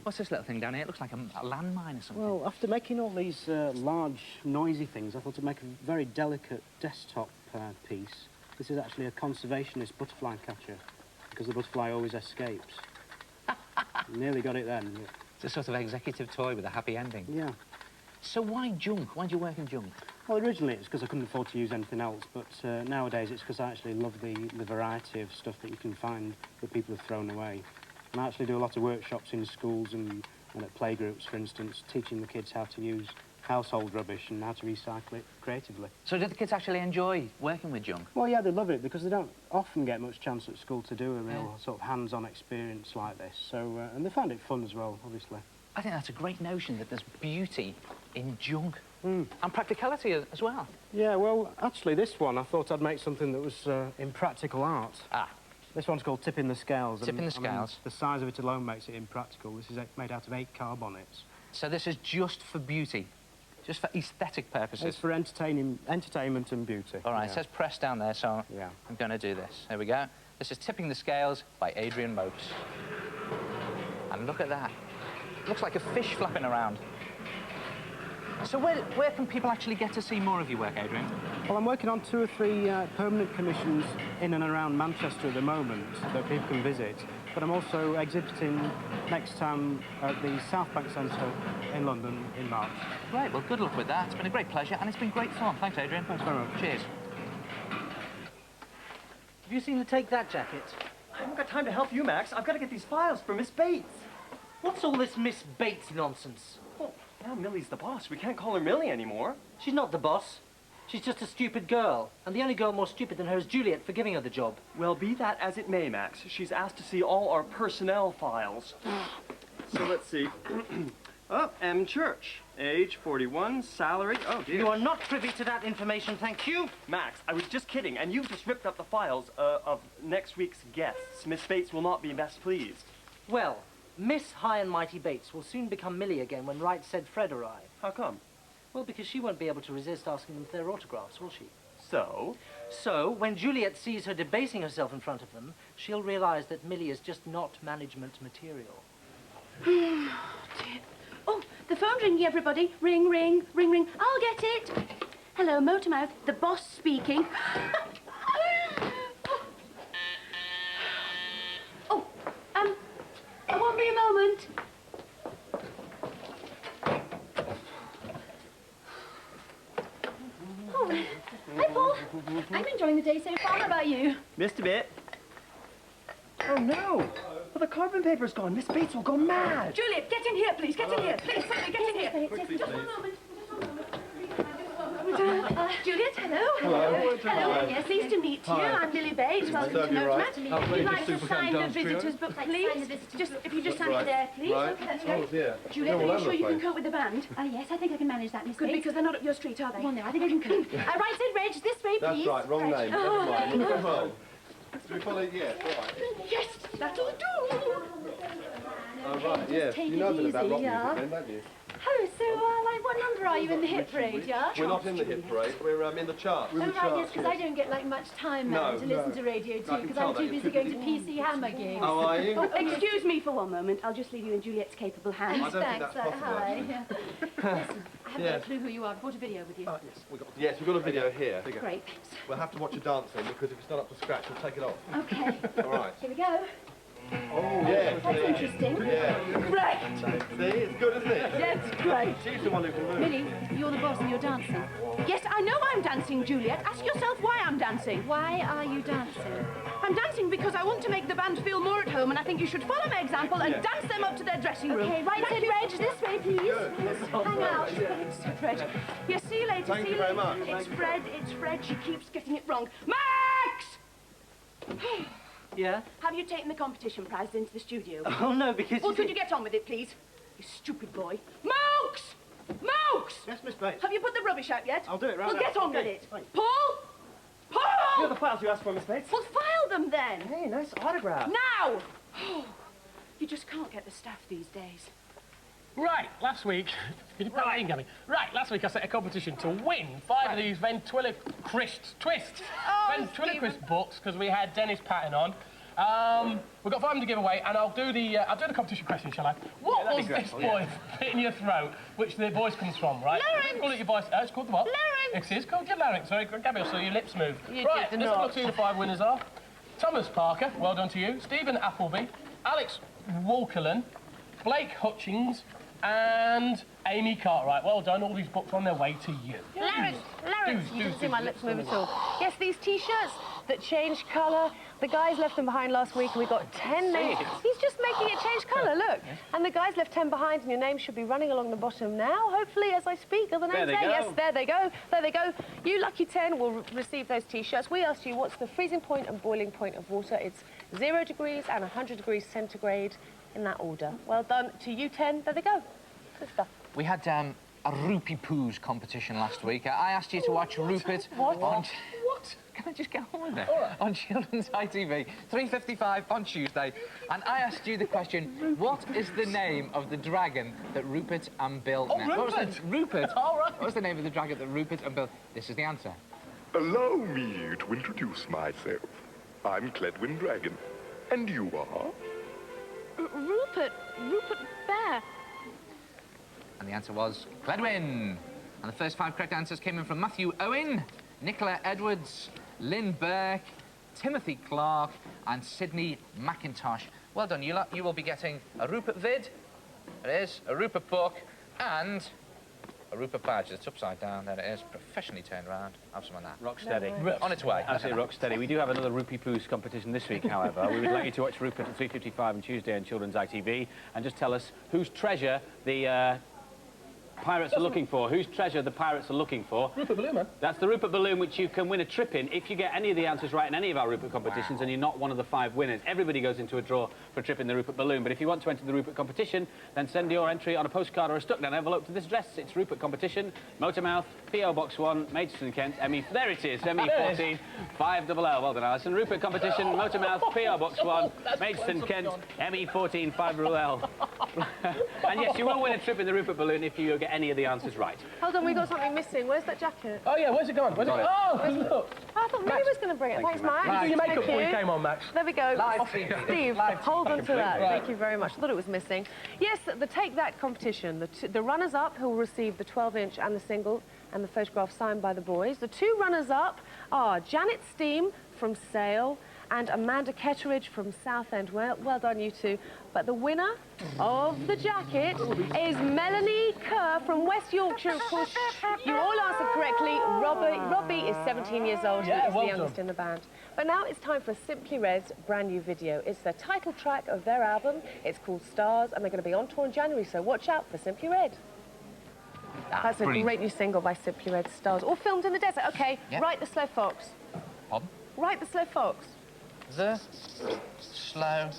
What's this little thing down here? It looks like a landmine or something. Well, after making all these large, noisy things, I thought to make a very delicate desktop piece. This is actually a conservationist butterfly catcher, because the butterfly always escapes. Nearly got it then. It's a sort of executive toy with a happy ending. Yeah. So why junk? Why do you work in junk? Well, originally it's because I couldn't afford to use anything else, but nowadays it's because I actually love the variety of stuff that you can find that people have thrown away. And I actually do a lot of workshops in schools and at playgroups, for instance, teaching the kids how to use household rubbish and how to recycle it creatively. So do the kids actually enjoy working with junk? Well, yeah, they love it because they don't often get much chance at school to do a real sort of hands-on experience like this. So, and they find it fun as well, obviously. I think that's a great notion that there's beauty in junk. And practicality as well. Yeah, well, actually, this one, I thought I'd make something that was in practical art. Ah. This one's called Tipping the Scales. Tipping the Scales. I mean, the size of it alone makes it impractical. This is made out of 8 car bonnets. So this is just for beauty? Just for aesthetic purposes? It's for entertainment and beauty. All right, it says press down there, so I'm going to do this. Here we go. This is Tipping the Scales by Adrian Mopes. And look at that. Looks like a fish flapping around. So where can people actually get to see more of your work, Adrian? Well, I'm working on 2 or 3 permanent commissions in and around Manchester at the moment that people can visit. But I'm also exhibiting next time at the South Bank Centre in London in March. Right, well, good luck with that. It's been a great pleasure, and it's been great fun. Thanks, Adrian. Thanks very much. Cheers. Have you seen her take that jacket? I haven't got time to help you, Max. I've got to get these files for Miss Bates. What's all this Miss Bates nonsense? Well, now Millie's the boss. We can't call her Millie anymore. She's not the boss. She's just a stupid girl. And the only girl more stupid than her is Juliet for giving her the job. Well, be that as it may, Max, she's asked to see all our personnel files. So let's see. M. Church, age 41, salary, oh dear. You are not privy to that information, thank you. Max, I was just kidding, and you've just ripped up the files of next week's guests. Miss Bates will not be best pleased. Well, Miss High and Mighty Bates will soon become Millie again when Right Said Fred arrive. How come? Well, because she won't be able to resist asking them for their autographs, will she? So? So, when Juliet sees her debasing herself in front of them, she'll realise that Millie is just not management material. Dear. Oh, the phone's ringing, everybody. Ring, ring, ring, ring. I'll get it. Hello, Motormouth. The boss speaking. I won't be a moment. Oh, hi, Paul. I'm enjoying the day so far. How about you? Missed a bit. Oh, no. Well, the carbon paper's gone. Miss Bates will go mad. Juliet, get in here, please. Get in here. Please, quickly, get in here. Just one moment. Juliet, hello. Hello. Hello. Yes, pleased to meet you. Hi. I'm Lily Bates. Welcome to Motormouth. If you'd like to sign the visitor's book, please. If you just sign it there, please. Right. Okay, that's Oh, great. dear. Juliet, They're all are you over sure the you can place. cope with the band? Yes, I think I can manage that, Miss Good, Bates. because they're not up your street, are they? Well, no, I think I can cope. Right, then, Reg, this way, That's please. right, wrong Reg. name. Oh, Never mind. no. Look well. Do we follow it? Yes, right. Yes, that'll do. Oh, right, yes. take You know a it bit about easy, rock yeah. music then, don't you? Oh, so, like, what number are you in the hit parade, yeah? We're not in the hit parade. We're in the charts. Oh, right, yes, because I don't get, like, much time No, to listen no. to radio, I too, can because tell I'm that. too You're busy too going busy. to PC Hammer gigs. Oh, are you? Oh, excuse me for one moment. I'll just leave you in Juliet's capable hands. I don't think that's possible, Hi. actually. Yeah. Listen, I haven't got a clue who you are. I brought a video with you. Yes, we've got a video here. Great, thanks. We'll have to watch you dancing because if it's not up to scratch, we'll take it off. Okay. All right. Here we go. Oh, yeah. That's interesting. Yeah. Great. See, it's good, isn't it? Yes, great. She's the one who can move. Millie, you're the boss and you're dancing. Yes, I know I'm dancing, Juliet. Ask yourself why I'm dancing. Why are you dancing? I'm dancing because I want to make the band feel more at home, and I think you should follow my example and dance them up to their dressing room. Okay, right then, Reg, this way, please. Hang out. It's Fred. Yes, see you later. Thank see you you very later. much. It's Fred. It's Fred. She keeps getting it wrong. Max! Yeah? Have you taken the competition prize into the studio? Oh, no, because... Well, could you get on with it, please? You stupid boy. Mokes! Mokes! Yes, Miss Bates. Have you put the rubbish out yet? I'll do it right Well, now. get on with Okay, it. fine. Paul! Here are Paul! the files you asked for, Miss Bates. Well, file them then. Hey, nice autograph. Now! You just can't get the staff these days. Right, last week... Can you put that in, Gabby? Right, last week I set a competition to win 5 of these ventriloquist twists. Ventriloquist books, because we had Dennis Patton on. We've got 5 of them to give away, and I'll do the competition question, shall I? What was this voice in your throat, which the voice comes from, right? Larynx. Call it your voice. It's called the what? Larynx. It is called your larynx. Sorry, Gabby, so your lips move. You Right, did let's not. look who the 5 winners are. Thomas Parker, well done to you. Stephen Appleby, Alex Walkerland, Blake Hutchings, and Amy Cartwright. Well done, all these books on their way to you. Larynx, you didn't see my lips move at all. Yes, these T-shirts that change colour. The guys left them behind last week, and we got 10 names. He's just making it change colour, look. And the guys left 10 behind, and your name should be running along the bottom now. Hopefully, as I speak, are the names they there? go. Yes, there they go. There they go. You lucky 10 will receive those T-shirts. We asked you, what's the freezing point and boiling point of water? It's 0 degrees and 100 degrees centigrade in that order. Well done to you 10. There they go. Good stuff. We had a Rupee Poos competition last week. I asked you to watch Rupert on... What? Can I just get on with it? On Children's ITV, 3:55 on Tuesday. And I asked you the question, what is the name of the dragon that Rupert and Bill... Oh, met? What was Rupert! the, Rupert? All right. What was the name of the dragon that Rupert and Bill... This is the answer. Allow me to introduce myself. I'm Cledwyn Dragon. And you are? Rupert Bear. And the answer was Cledwyn. And the first 5 correct answers came in from Matthew Owen, Nicola Edwards, Lynn Burke, Timothy Clark, and Sydney McIntosh. Well done, you lot. You will be getting a Rupert vid. There it is, a Rupert book, and a Rupert badge. It's upside down. There it is, professionally turned around. Have some on that. Rock steady. On its way. Absolutely rock steady. We do have another Rupee Poos competition this week, however. We would like you to watch Rupert at 3:55 on Tuesday on Children's ITV and just tell us whose treasure the pirates are looking for. Whose treasure the pirates are looking for. Rupert balloon, man. That's the Rupert balloon, which you can win a trip in if you get any of the answers right in any of our Rupert competitions and you're not one of the 5 winners. Everybody goes into a draw for a trip in the Rupert balloon. But if you want to enter the Rupert competition, then send your entry on a postcard or a stuck-down envelope to this address. It's Rupert Competition, Motormouth, P.O. Box 1, Maidstone, Kent, ME... There it is, ME14 5LL. Well done, Alison. Rupert Competition, Motormouth, P.O. Box 1, Maidstone, Kent, ME14 5LL. And yes, you will win a trip in the Rupert balloon if you get get any of the answers right. Hold on, we got something missing. Where's that jacket? Oh, yeah, where's it gone? Where's it Got gone? it. Oh, look. I thought Millie was going to bring it. Thanks, Max. You do your makeup Thank before you came on, Max. There we go. Live stream. Steve, Live hold on to that. Right. Thank you very much. I thought it was missing. Yes, the Take That competition. The runners-up who will receive the 12-inch and the single and the photograph signed by the boys. The two runners-up are Janet Steam from Sale and Amanda Ketteridge from Southend. Well done, you two. But the winner of the jacket is Melanie Kerr from West Yorkshire. Of course, you all answered correctly. Robbie is 17 years old. Yeah, he is well the youngest done. in the band. But now it's time for Simply Red's brand new video. It's the title track of their album. It's called Stars, and they're going to be on tour in January, so watch out for Simply Red. That's a brilliant. great new single by Simply Red, Stars. All filmed in the desert. OK, Yep. Write the Slow Fox. Pardon? Write the Slow Fox. The slow.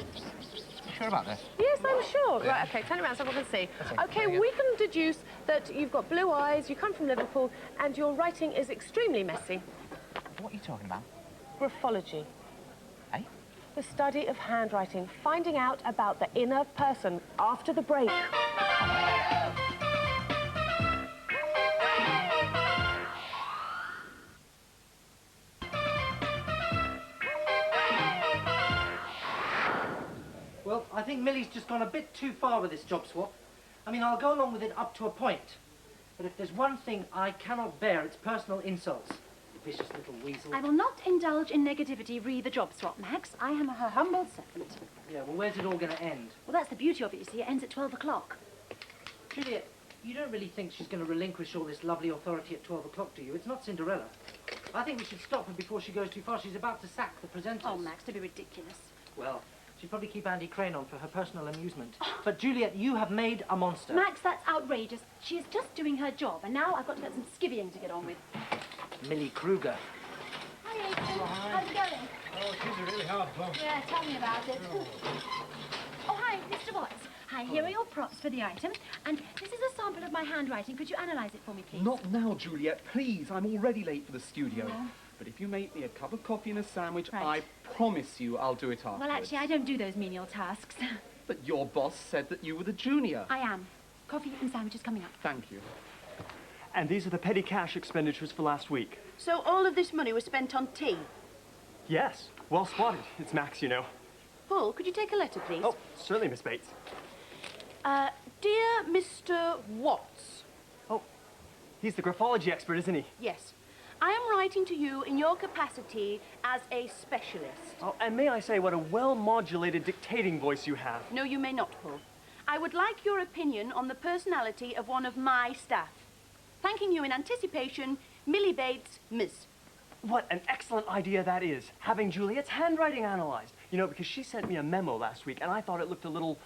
You sure about this? Yes, I'm sure. Yeah. Right, OK, turn around so everyone can see. Okay, OK, there you we can deduce that you've got blue eyes, you come from Liverpool, and your writing is extremely messy. What are you talking about? Graphology. Eh? The study of handwriting, finding out about the inner person after the break. Well, I think Millie's just gone a bit too far with this job swap. I mean, I'll go along with it up to a point. But if there's one thing I cannot bear, it's personal insults. You vicious little weasel. I will not indulge in negativity re the job swap, Max. I am her humble servant. Yeah, well, where's it all going to end? Well, that's the beauty of it, you see. It ends at 12 o'clock. Juliet, you don't really think she's going to relinquish all this lovely authority at 12 o'clock, do you? It's not Cinderella. I think we should stop her before she goes too far. She's about to sack the presenters. Oh, Max, to be ridiculous. Well, she'd probably keep Andy Crane on for her personal amusement. But, Juliet, you have made a monster. Max, that's outrageous. She is just doing her job, and now I've got to get some skivvying to get on with. Millie Kruger. Hi, Adrian. How's it going? Oh, she's a really hard plum. Yeah, tell me about it. Oh, hi, Mr. Watts. Hi, here are your props for the item, and this is a sample of my handwriting. Could you analyse it for me, please? Not now, Juliet. Please, I'm already late for the studio. Yeah. But if you make me a cup of coffee and a sandwich, Right. I promise you I'll do it afterwards. Well, actually, I don't do those menial tasks. But your boss said that you were the junior. I am. Coffee and sandwiches coming up. Thank you. And these are the petty cash expenditures for last week. So all of this money was spent on tea? Yes, well spotted. It's Max, you know. Paul, could you take a letter, please? Oh, certainly, Miss Bates. Dear Mr. Watts. He's the graphology expert, isn't he? Yes. I am writing to you in your capacity as a specialist. Oh, and may I say what a well-modulated dictating voice you have. No, you may not, Paul. I would like your opinion on the personality of one of my staff. Thanking you in anticipation, Millie Bates, Miss. What an excellent idea that is, having Juliet's handwriting analyzed. You know, because she sent me a memo last week, and I thought it looked a little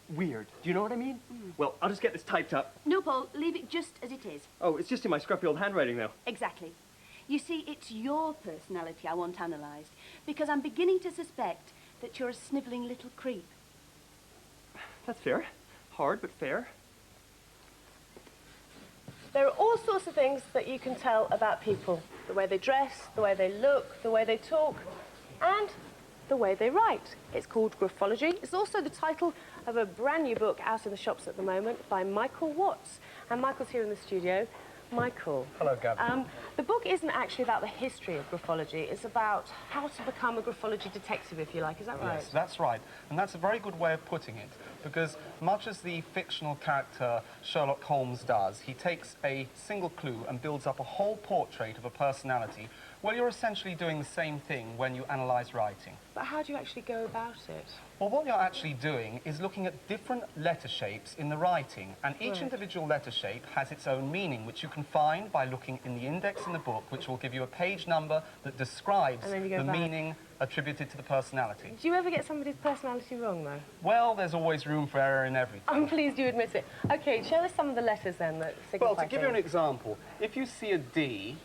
weird. Do you know what I mean? Well, I'll just get this typed up. No, Paul, leave it just as it is. Oh, it's just in my scruffy old handwriting, though. Exactly. You see, it's your personality I want analysed, because I'm beginning to suspect that you're a snivelling little creep. That's fair. Hard, but fair. There are all sorts of things that you can tell about people. The way they dress, the way they look, the way they talk, and the way they write. It's called Graphology. It's also the title of a brand new book out in the shops at the moment by Michael Watts. And Michael's here in the studio. Michael. Hello, Gavin. The book isn't actually about the history of graphology. It's about how to become a graphology detective, if you like. Is that right? Yes, that's right. And that's a very good way of putting it, because much as the fictional character Sherlock Holmes does, he takes a single clue and builds up a whole portrait of a personality. Well, you're essentially doing the same thing when you analyse writing. But how do you actually go about it? Well, what you're actually doing is looking at different letter shapes in the writing, and each Right. individual letter shape has its own meaning, which you can find by looking in the index in the book, which will give you a page number that describes And then you go the back. meaning attributed to the personality. Do you ever get somebody's personality wrong, though? Well, there's always room for error in everything. I'm pleased you admit it. OK, show us some of the letters, then, that signify Well, to give you an things. example, if you see a D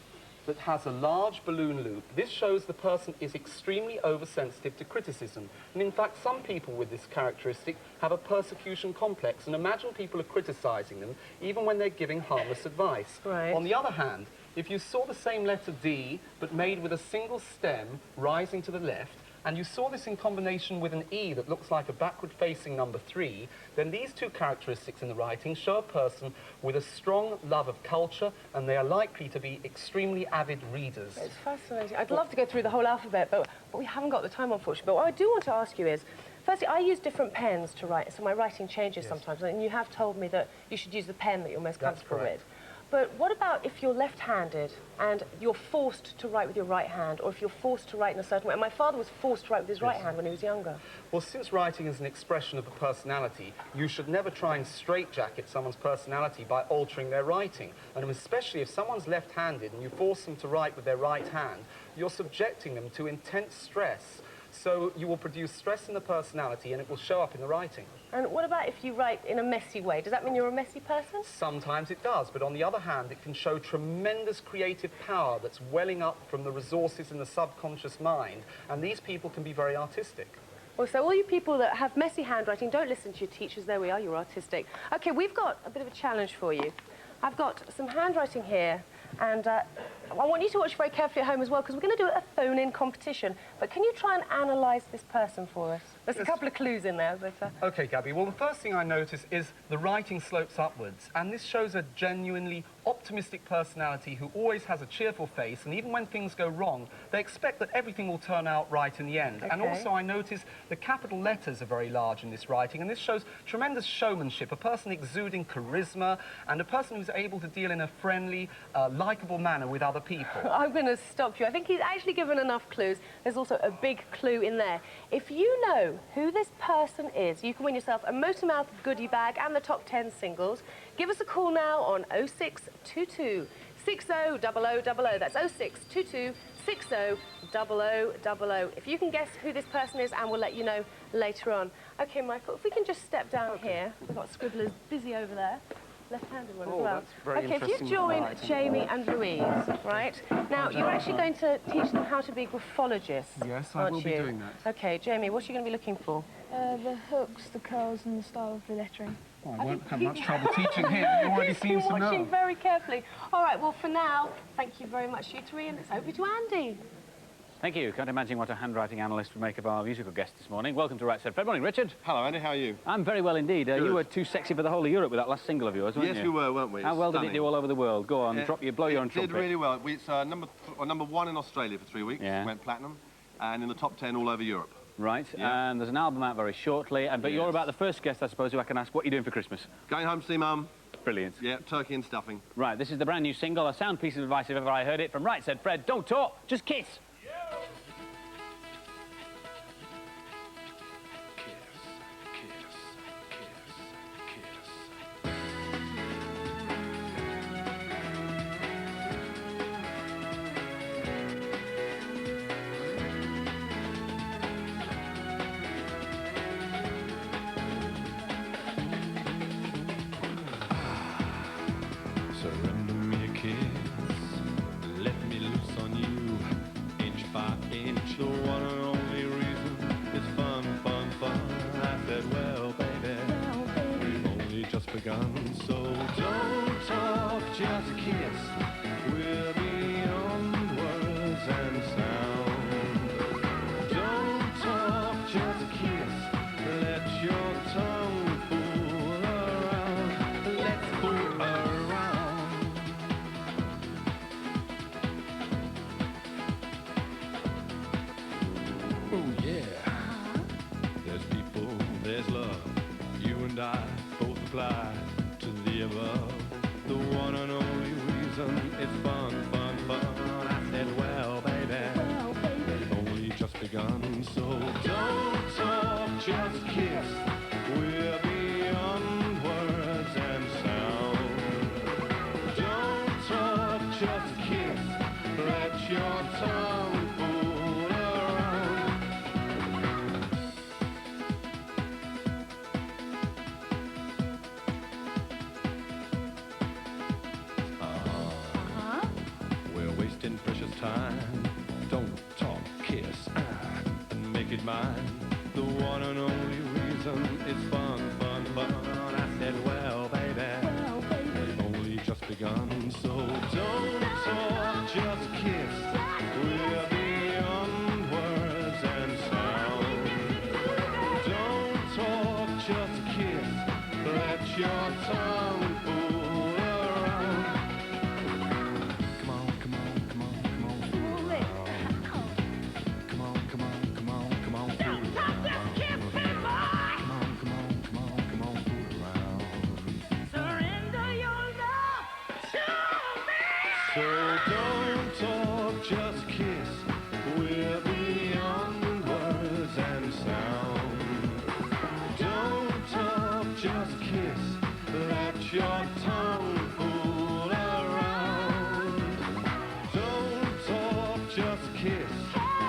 that has a large balloon loop, this shows the person is extremely oversensitive to criticism. And in fact, some people with this characteristic have a persecution complex, and imagine people are criticizing them even when they're giving harmless advice. Right. On the other hand, if you saw the same letter D, but made with a single stem rising to the left, and you saw this in combination with an E that looks like a backward-facing number 3, then these two characteristics in the writing show a person with a strong love of culture, and they are likely to be extremely avid readers. It's fascinating. I'd love to go through the whole alphabet, but we haven't got the time, unfortunately. But what I do want to ask you is, firstly, I use different pens to write, so my writing changes sometimes, and you have told me that you should use the pen that you're most comfortable with. But what about if you're left-handed and you're forced to write with your right hand, or if you're forced to write in a certain way? And my father was forced to write with his right hand when he was younger. Well, since writing is an expression of a personality, you should never try and straitjacket someone's personality by altering their writing. And especially if someone's left-handed and you force them to write with their right hand, you're subjecting them to intense stress. So you will produce stress in the personality and it will show up in the writing. And what about if you write in a messy way? Does that mean you're a messy person? Sometimes it does, but on the other hand, it can show tremendous creative power that's welling up from the resources in the subconscious mind, and these people can be very artistic. Well, so all you people that have messy handwriting, don't listen to your teachers. There we are, you're artistic. OK, we've got a bit of a challenge for you. I've got some handwriting here, and I want you to watch very carefully at home as well, because we're going to do a phone-in competition. But can you try and analyse this person for us? There's a couple of clues in there, but... OK, Gabby, well, the first thing I notice is the writing slopes upwards, and this shows a genuinely optimistic personality who always has a cheerful face, and even when things go wrong, they expect that everything will turn out right in the end. And also I notice the capital letters are very large in this writing, and this shows tremendous showmanship, a person exuding charisma, and a person who's able to deal in a friendly, likeable manner with other people. I'm going to stop you. I think he's actually given enough clues. There's also a big clue in there. If you know who this person is, you can win yourself a Motormouth goodie bag and the top 10 singles. Give us a call now on 0622 600000. That's 0622 600000. If you can guess who this person is, and we'll let you know later on. OK, Michael, if we can just step down here. We've got scribblers busy over there. Left-handed one as well. OK, if you join Jamie and Louise, right? Now, you're actually going to teach them how to be graphologists, Yes, I will be doing that. OK, Jamie, what are you going to be looking for? The hooks, the curls, and the style of the lettering. Well, I won't have much trouble teaching him. You already seem to know. Watching very carefully. All right, well, for now, thank you very much, you three, and it's over to Andy. Thank you. Can't imagine what a handwriting analyst would make of our musical guest this morning. Welcome to Right Said Fred. Morning, Richard. Hello, Andy. How are you? I'm very well indeed. You were too sexy for the whole of Europe with that last single of yours, weren't you? Yes, we were, weren't we? How well did it do all over the world? Go on, blow your own It trumpet. did really well. It's number 1 in Australia for 3 weeks. Yeah. Went platinum, and in the top 10 all over Europe. Right, Yeah. and there's an album out very shortly, but you're about the first guest, I suppose, who I can ask, what are you doing for Christmas? Going home to see Mum. Brilliant. Yeah, turkey and stuffing. Right, this is the brand new single, a sound piece of advice if ever I heard it, from Right Said Fred. Don't talk, just kiss. Surrender me a kiss, let me loose on you, inch by inch, the one and only reason it's fun, fun, fun. I said, well, baby, we've only just begun, so don't talk, just kiss. We're beyond words and sound. Don't talk, just kiss. Let your tongue fool around. Let's fool around. Oh yeah. There's people, there's love. You and I both apply to the above. The one and only reason it's fun, fun, fun. I said, well, baby, we've only just begun. So don't talk, just kiss. We're beyond words and sound. Don't talk, just kiss. Let your tongue fool around. We're wasting precious time. Don't talk, kiss, and make it mine. The one and only reason it's fun, fun, fun. I said, well, baby, we've only just begun. So don't talk, just kiss. We're beyond words and sound. your tongue fool around. Come on, come on, come on, come on, fool around. Come on, come on, come on, come on, fool around. Come on, come on, come on, come on, fool around. Surrender your love to me. So don't talk, just kiss. We're beyond words and sound. Don't talk, just kiss. Let your tongue fool around. Don't talk, just kiss.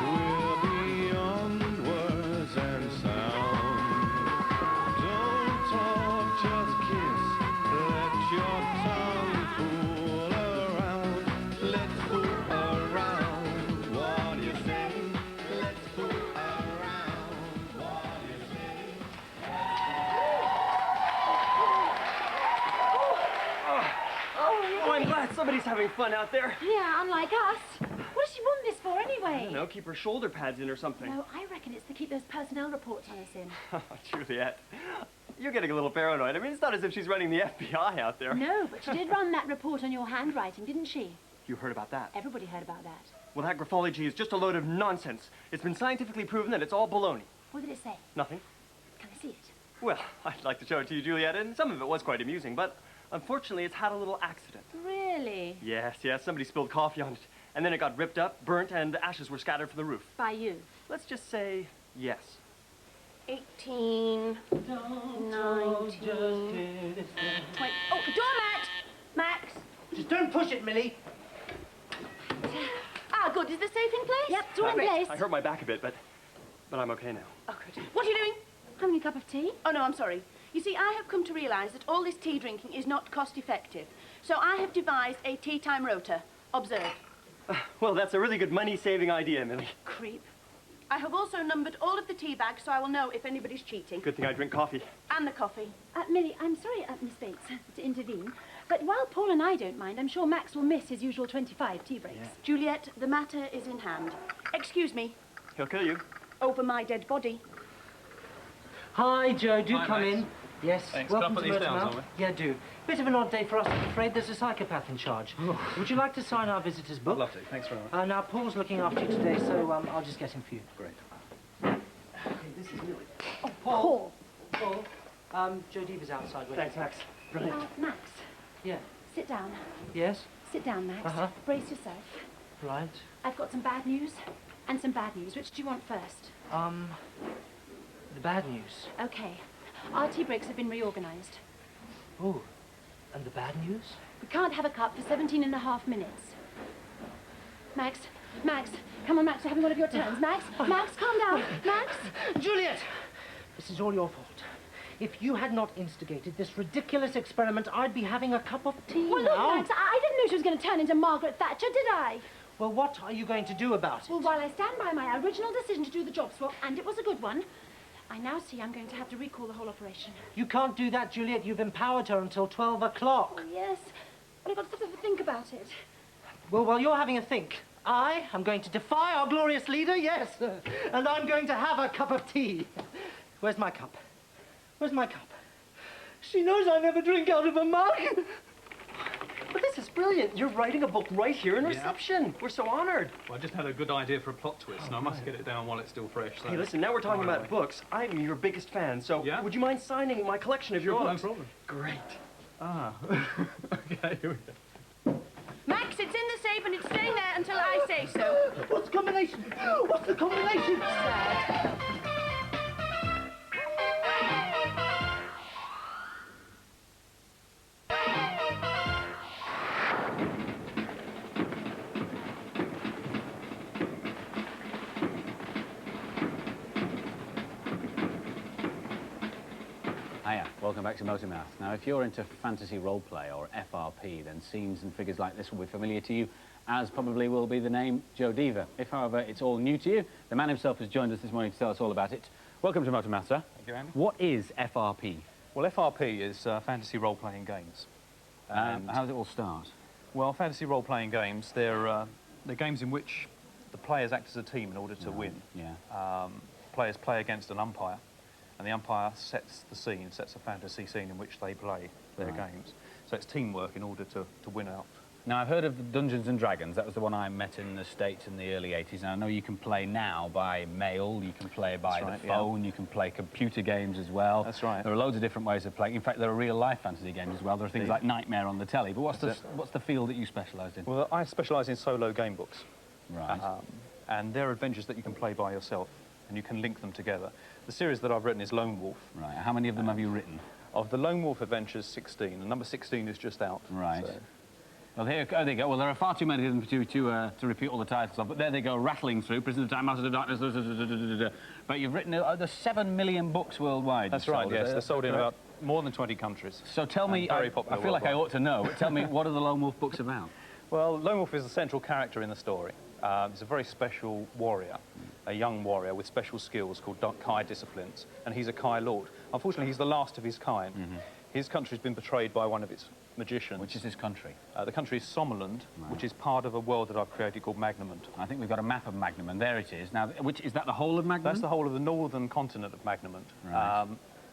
We're beyond words and sound. Don't talk, just kiss. Let your tongue fool around. Let's fool around. What do you say? Let's fool around. What do you say? Oh, I'm glad somebody's having fun out there. Yeah, unlike us. What does she want this for, anyway? I don't know, keep her shoulder pads in or something. No, I reckon it's to keep those personnel reports on us in. Juliet, you're getting a little paranoid. I mean, it's not as if she's running the FBI out there. No, but she did run that report on your handwriting, didn't she? You heard about that? Everybody heard about that. Well, that graphology is just a load of nonsense. It's been scientifically proven that it's all baloney. What did it say? Nothing. Can I see it? Well, I'd like to show it to you, Juliet, and some of it was quite amusing, but unfortunately, it's had a little accident. Really? Yes, somebody spilled coffee on it, and then it got ripped up, burnt, and the ashes were scattered from the roof. By you? Let's just say yes. 18, 19, 20. Oh, doormat! Max! Just don't push it, Millie. Ah, good. Is the safe in place? Yep, it's all in place. I hurt my back a bit, but I'm okay now. Oh, good. What are you doing? Having a cup of tea? Oh, no, I'm sorry. You see, I have come to realise that all this tea drinking is not cost-effective. So I have devised a tea time rota. Observe. Well, that's a really good money-saving idea, Millie. Creep. I have also numbered all of the tea bags so I will know if anybody's cheating. Good thing I drink coffee. And the coffee. Millie, I'm sorry, Miss Bates, to intervene, but while Paul and I don't mind, I'm sure Max will miss his usual 25 tea breaks. Yeah. Juliet, the matter is in hand. Excuse me. He'll kill you. Over my dead body. Hi, Joe. Do Hi, come Max. in. Yes. Thanks. Welcome Can I to put these down, Motormouth. shall Yeah, do. Bit of an odd day for us, I'm afraid. There's a psychopath in charge. Would you like to sign our visitor's book? Lovely. Thanks very much. Now, Paul's looking after you today, so I'll just get him for you. Great. This is Millie. Oh, Paul. Paul. Joe Deaver's outside. Thanks, Max. Brilliant. Max. Yeah. Sit down. Yes? Sit down, Max. Uh-huh. Brace yourself. Right. I've got some bad news and some bad news. Which do you want first? The bad news. Okay. Our tea breaks have been reorganised. Oh, and the bad news? We can't have a cup for 17.5 minutes. Max, come on, Max, you're having one of your turns. Max, calm down. Max? Juliet! This is all your fault. If you had not instigated this ridiculous experiment, I'd be having a cup of tea Well, now. look, Max, I didn't know she was going to turn into Margaret Thatcher, did I? Well, what are you going to do about it? Well, while I stand by my original decision to do the job swap, and it was a good one, I now see I'm going to have to recall the whole operation. You can't do that, Juliet. You've empowered her until 12 o'clock. Oh, yes, but I've got to think about it. Well, while you're having a think, I am going to defy our glorious leader, yes, and I'm going to have a cup of tea. Where's my cup? Where's my cup? She knows I never drink out of a mug. But this is brilliant. You're writing a book right here in Yeah. reception. We're so honored. Well, I just had a good idea for a plot twist, and I must get it down while it's still fresh. So Hey, listen, now we're talking fire about away. books. I'm your biggest fan, so Yeah? would you mind signing my collection of your Sure, no books? problem. Great. Ah. Okay, here we go. Max, it's in the safe and it's staying there until I say so. What's the combination? What's the combination? Sad. Hiya, welcome back to Motormouth. Now, if you're into fantasy roleplay or FRP, then scenes and figures like this will be familiar to you, as probably will be the name Joe Deaver. If, however, it's all new to you, the man himself has joined us this morning to tell us all about it. Welcome to Motormouth, sir. Thank you, Andy. What is FRP? Well, FRP is fantasy role-playing games. How does it all start? Well, fantasy role-playing games, they're games in which the players act as a team in order to win. Yeah. Players play against an umpire, and the umpire sets the scene, sets a fantasy scene in which they play their games. So it's teamwork in order to win out. Now, I've heard of Dungeons and Dragons. That was the one I met in the States in the early 80s. And I know you can play now by mail, you can play by the phone, you can play computer games as well. That's right. There are loads of different ways of playing. In fact, there are real-life fantasy games as well. There are things like Nightmare on the telly. But what's the field that you specialise in? Well, I specialise in solo game books. Right. And they're adventures that you can play by yourself, and you can link them together. The series that I've written is Lone Wolf. Right. How many of them have you written? Of the Lone Wolf adventures, 16. And number 16 is just out. Right. So. Well, there you go. Well, there are far too many of them to repeat all the titles of, but there they go, rattling through. Prisoners of Time, Masters of Darkness, But you've written, there's 7 million books worldwide. That's right, yes. They're sold in about more than 20 countries. So tell me, very popular I feel like I ought to know, but tell me, what are the Lone Wolf books about? Well, Lone Wolf is the central character in the story. He's a very special warrior, a young warrior with special skills called Kai disciplines, and he's a Kai lord. Unfortunately, he's the last of his kind. His country's been betrayed by one of its magicians. Which is his country? The country is Sommerland, which is part of a world that I've created called Magnamund. I think we've got a map of Magnamund. There it is. Now, is that the whole of Magnamund? That's the whole of the northern continent of Magnamund. Right.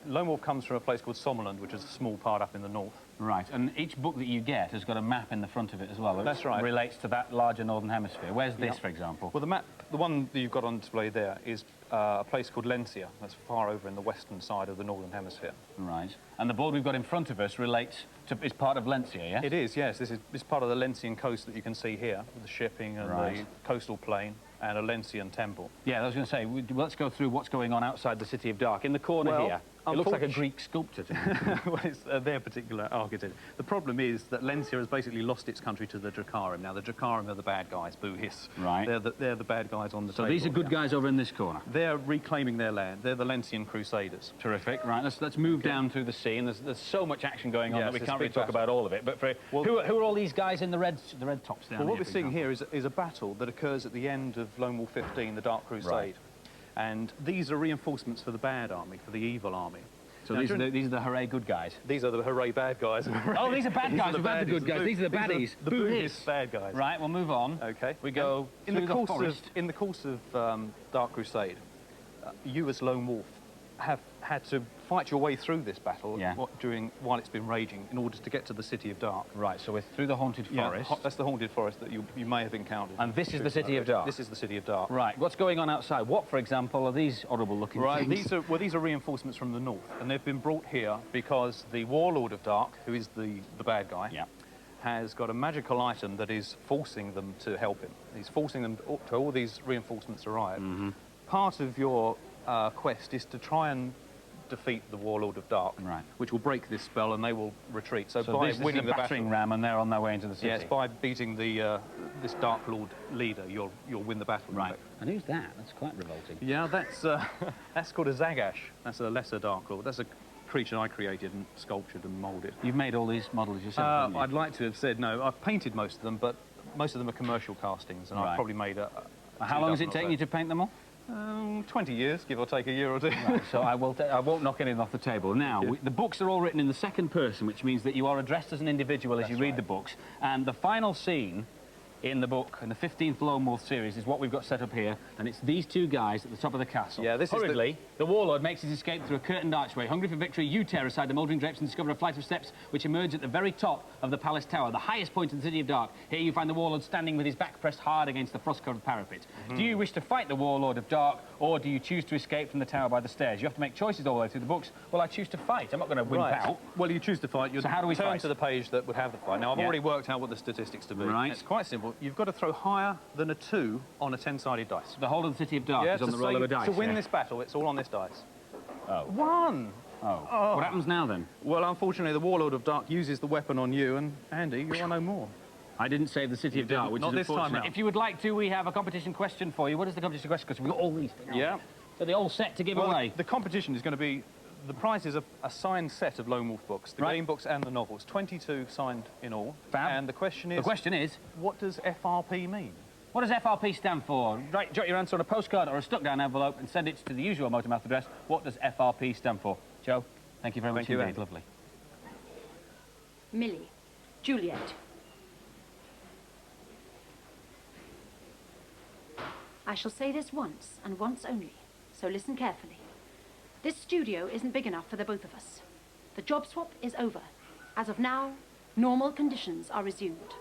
Lone Wolf comes from a place called Sommerland, which is a small part up in the north. Right, and each book that you get has got a map in the front of it as well. That's right. Relates to that larger northern hemisphere. Where's this, for example? Well, the map, the one that you've got on display there, is a place called Lencia. That's far over in the western side of the northern hemisphere. Right. And the board we've got in front of us is part of Lencia, yes? It is, yes. This is part of the Lencian coast that you can see here, with the shipping and the coastal plain and a Lencian temple. Yeah, I was going to say, let's go through what's going on outside the City of Dark. In the corner here, it looks like a Greek sculpture to me. Well, it's their particular architect. The problem is that Lencia has basically lost its country to the Dracarim. Now, the Dracarim are the bad guys, boo hiss. Right. They're the bad guys on the table. So these are good guys over in this corner? They're reclaiming their land. They're the Lencian Crusaders. Terrific. Right, let's move down through the scene. There's so much action going on that we can't really talk about all of it. But who are all these guys in the red tops down Well, what here, we're seeing here is a battle that occurs at the end of Lone Wolf 15, the Dark Crusade. Right. And these are reinforcements for the bad army, for the evil army. So now, these are the hooray good guys? These are the hooray bad guys. Oh, these are bad guys. We've got the good guys. These are the baddies. The boo-hiss bad guys. Right, we'll move on. Okay. We go through the forest. In the course of Dark Crusade, you as Lone Wolf have had to fight your way through this battle while it's been raging in order to get to the City of Dark. Right, so we're through the haunted forest. Yeah, that's the haunted forest that you may have encountered. And this is the City of Dark? This is the City of Dark. Right, what's going on outside? What, for example, are these horrible-looking things? These are reinforcements from the north, and they've been brought here because the Warlord of Dark, who is the bad guy, has got a magical item that is forcing them to help him. He's forcing them to all these reinforcements arrive. Part of your quest is to try and defeat the Warlord of Dark, which will break this spell and they will retreat. So by winning the battering ram and they're on their way into the city. Yes, by beating this Dark Lord leader, you'll win the battle. Right. And who's that? That's quite revolting. Yeah, that's called a Zagash. That's a lesser Dark Lord. That's a creature I created and sculptured and moulded. You've made all these models yourself, haven't you? I'd like to have said no. I've painted most of them, but most of them are commercial castings, and I've probably made How long has it taken you to paint them all? 20 years, give or take a year or two. Right, so I won't knock anything off the table. Now, the books are all written in the second person, which means that you are addressed as an individual as you read the books. And the final scene in the book, in the 15th Lone Wolf series, is what we've got set up here, and it's these two guys at the top of the castle. Yeah, this Hurriedly, the Warlord makes his escape through a curtained archway. Hungry for victory, you tear aside the mouldering drapes and discover a flight of steps which emerge at the very top of the palace tower, the highest point in the City of Dark. Here you find the Warlord standing with his back pressed hard against the frost-covered parapet. Do you wish to fight the Warlord of Dark, or do you choose to escape from the tower by the stairs? You have to make choices all the way through the books. Well, I choose to fight. I'm not going to wimp out. Well, you choose to fight. So how do we turn fight? to the page that would have the fight. Now, I've already worked out what the statistics to be. Right. It's quite simple. You've got to throw higher than a 2 on a 10-sided dice. The whole of the City of Dark is on the roll of a dice. To win this battle, it's all on this dice. Oh. 1! Oh. What happens now, then? Well, unfortunately, the Warlord of Dark uses the weapon on you, and Andy, you are no more. I didn't save the City of Dark, which is this time unfortunate. round. If you would like to, we have a competition question for you. What is the competition question? Because we've got all these things. Yeah. So they're all set to give away. The competition is going to be... The prize is a signed set of Lone Wolf books, the game books and the novels. 22 signed in all. Fab. And the question is... The question is... What does FRP mean? What does FRP stand for? Right, jot your answer on a postcard or a stuck-down envelope and send it to the usual Motormouth address. What does FRP stand for? Joe, thank you very much indeed. Lovely. Millie. Juliet. I shall say this once, and once only, so listen carefully. This studio isn't big enough for the both of us. The job swap is over. As of now, normal conditions are resumed.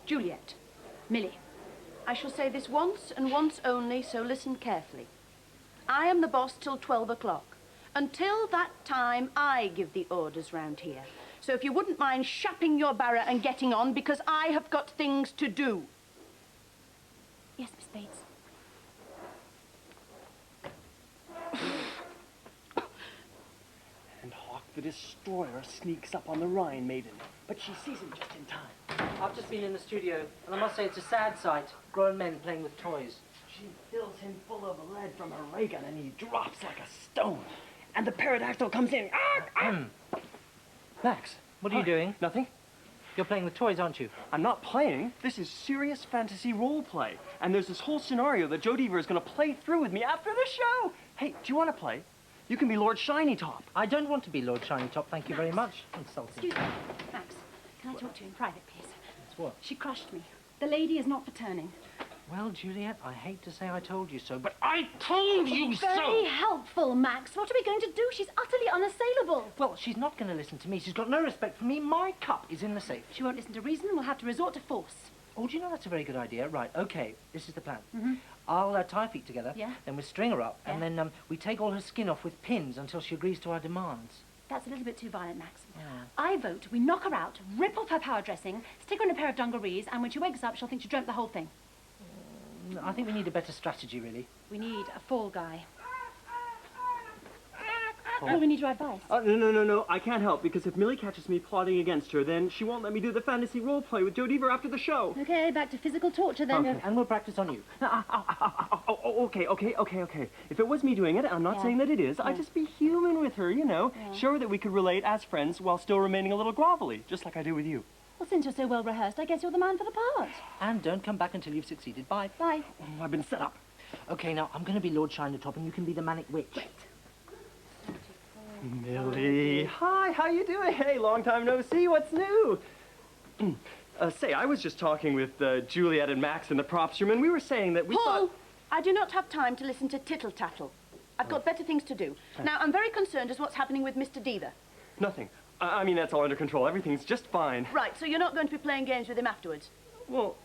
Juliet, Millie, I shall say this once and once only, so listen carefully. I am the boss till 12 o'clock. Until that time, I give the orders round here. So if you wouldn't mind shapping your barra and getting on, because I have got things to do. Yes, Miss Bates. And Hawk the Destroyer sneaks up on the Rhine maiden, but she sees him just in time. I've just been in the studio, and I must say it's a sad sight. Grown men playing with toys. She fills him full of lead from her ray gun, and he drops like a stone. And the pterodactyl comes in. Max. What are you doing? Nothing. You're playing with toys, aren't you? I'm not playing. This is serious fantasy role play. And there's this whole scenario that Joe Deaver is going to play through with me after the show. Hey, do you want to play? You can be Lord Shiny Top. I don't want to be Lord Shiny Top, thank you very much. Insulting. Excuse me, Max. Can I talk to you in private, please? That's what? She crushed me. The lady is not for turning. Well, Juliet, I hate to say I told you so, but I told you so! Very helpful, Max. What are we going to do? She's utterly unassailable. Well, she's not going to listen to me. She's got no respect for me. My cup is in the safe. She won't listen to reason and we'll have to resort to force. Oh, do you know that's a very good idea? Right, okay, this is the plan. Mm-hmm. I'll tie her feet together, Yeah. then we string her up, Yeah. and then we take all her skin off with pins until she agrees to our demands. That's a little bit too violent, Max. Yeah. I vote we knock her out, rip off her power dressing, stick her in a pair of dungarees, and when she wakes up, she'll think she dreamt the whole thing. I think we need a better strategy, really. We need a fall guy. Fall? Oh, we need your advice. No. I can't help, because if Millie catches me plotting against her, then she won't let me do the fantasy role play with Joe Deaver after the show. Okay, back to physical torture then. Okay. And we'll practice on you. Okay. If it was me doing it, I'm not Yeah. saying that it is. Yeah. I'd just be human with her, you know. Yeah. Show her that we could relate as friends while still remaining a little grovelly, just like I do with you. Well, since you're so well rehearsed, I guess you're the man for the part. And don't come back until you've succeeded. Bye. Bye. Oh, I've been set up. Okay, now, I'm going to be Lord Shiny Top, and you can be the Manic Witch. Millie, hi, how you doing? Hey, long time no see, what's new? Say, I was just talking with Juliet and Max in the props room, and we were saying that we Paul, thought... I do not have time to listen to tittle-tattle. I've got better things to do. Now, I'm very concerned as what's happening with Mr. Deaver. Nothing. I mean, that's all under control. Everything's just fine. Right, so you're not going to be playing games with him afterwards? Well,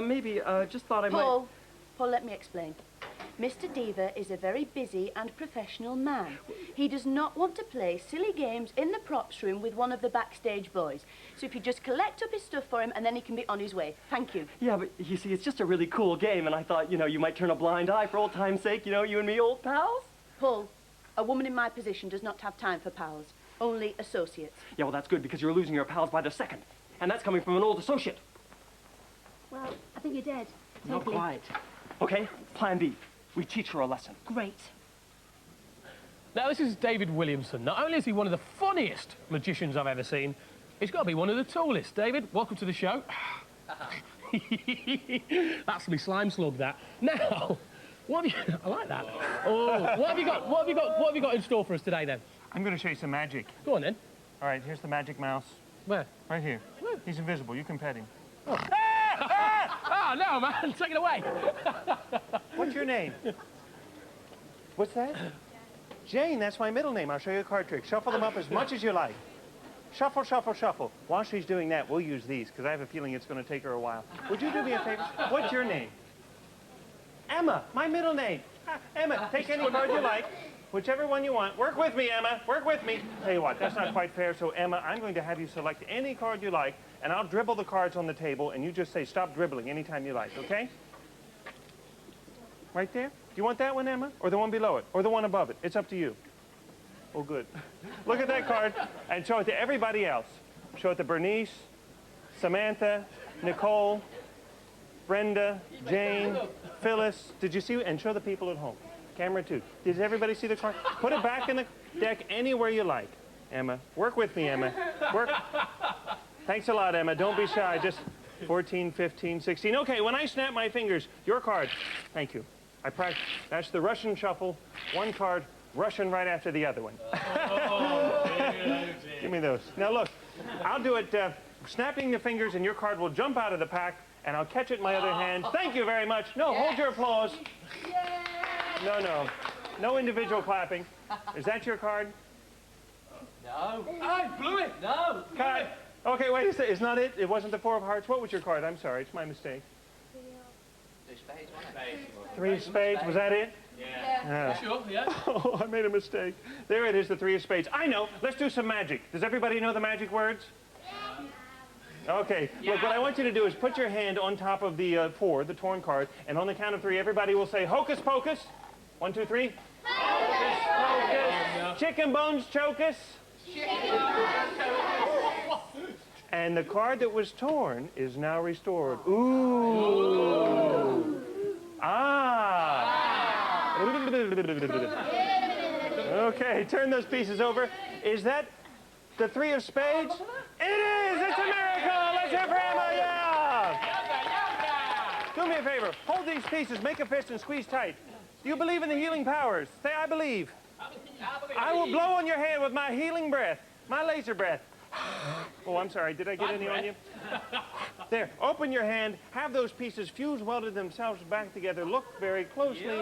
maybe, just thought I might... Paul, let me explain. Mr. Deaver is a very busy and professional man. He does not want to play silly games in the props room with one of the backstage boys. So if you just collect up his stuff for him and then he can be on his way. Thank you. Yeah, but you see, it's just a really cool game, and I thought, you know, you might turn a blind eye for old time's sake, you know, you and me old pals. Paul, a woman in my position does not have time for pals. Only associates. Yeah, well, that's good, because you're losing your pals by the second. And that's coming from an old associate. Well, I think you're dead. Not quite. Okay, plan B. We teach her a lesson. Great. Now, this is David Williamson. Not only is he one of the funniest magicians I've ever seen, he's got to be one of the tallest. David, welcome to the show. That's me slime slug, that. Now, what have you... I like that. Oh, what have you got in store for us today, then? I'm going to show you some magic. Go on, then. All right, here's the magic mouse. Where? Right here. Where? He's invisible. You can pet him. Oh, no, man. Take it away. What's your name? What's that? Jane, that's my middle name. I'll show you a card trick. Shuffle them up as much as you like. Shuffle, shuffle, shuffle. While she's doing that, we'll use these, because I have a feeling it's going to take her a while. Would you do me a favor? What's your name? Emma, my middle name. Emma, take any card you like. Whichever one you want. Work with me, Emma. Work with me. Tell you what, that's not quite fair. So, Emma, I'm going to have you select any card you like, and I'll dribble the cards on the table, and you just say, stop dribbling anytime you like, okay? Right there? Do you want that one, Emma? Or the one below it? Or the one above it? It's up to you. Oh, good. Look at that card and show it to everybody else. Show it to Bernice, Samantha, Nicole, Brenda, Jane, Phyllis. Did you see? And show the people at home. Camera 2. Did everybody see the card? Put it back in the deck anywhere you like. Emma, work with me, Emma. Work. Thanks a lot, Emma. Don't be shy. Just 14, 15, 16. Okay, when I snap my fingers, your card. Thank you. I practiced. That's the Russian shuffle. One card, Russian right after the other one. Give me those. Now look, I'll do it snapping the fingers, and your card will jump out of the pack, and I'll catch it in my other hand. Thank you very much. No, hold your applause. No. No individual clapping. Is that your card? No. I blew it. No. Cut. Okay, wait a second. It's not it? It wasn't the 4 of hearts? What was your card? I'm sorry. It's my mistake. 2 spades, wasn't it? 3 of spades. Was that it? Yeah. Sure, yeah. Oh, I made a mistake. There it is, the 3 of spades. I know. Let's do some magic. Does everybody know the magic words? Okay. Look, what I want you to do is put your hand on top of the 4, the torn card, and on the count of 3, everybody will say, hocus pocus. 1, 2, 3. Hocus pocus. Chicken bones choke us. And the card that was torn is now restored. Ooh. Ah. Okay, turn those pieces over. Is that the 3 of spades? It is! It's a miracle! Let's hear for Emma! Yeah! Do me a favor. Hold these pieces, make a fist, and squeeze tight. Do you believe in the healing powers? Say, I believe. I will blow on your hand with my healing breath, my laser breath. Oh, I'm sorry. Did I get any on you? There. Open your hand. Have those pieces fuse welded themselves back together. Look very closely.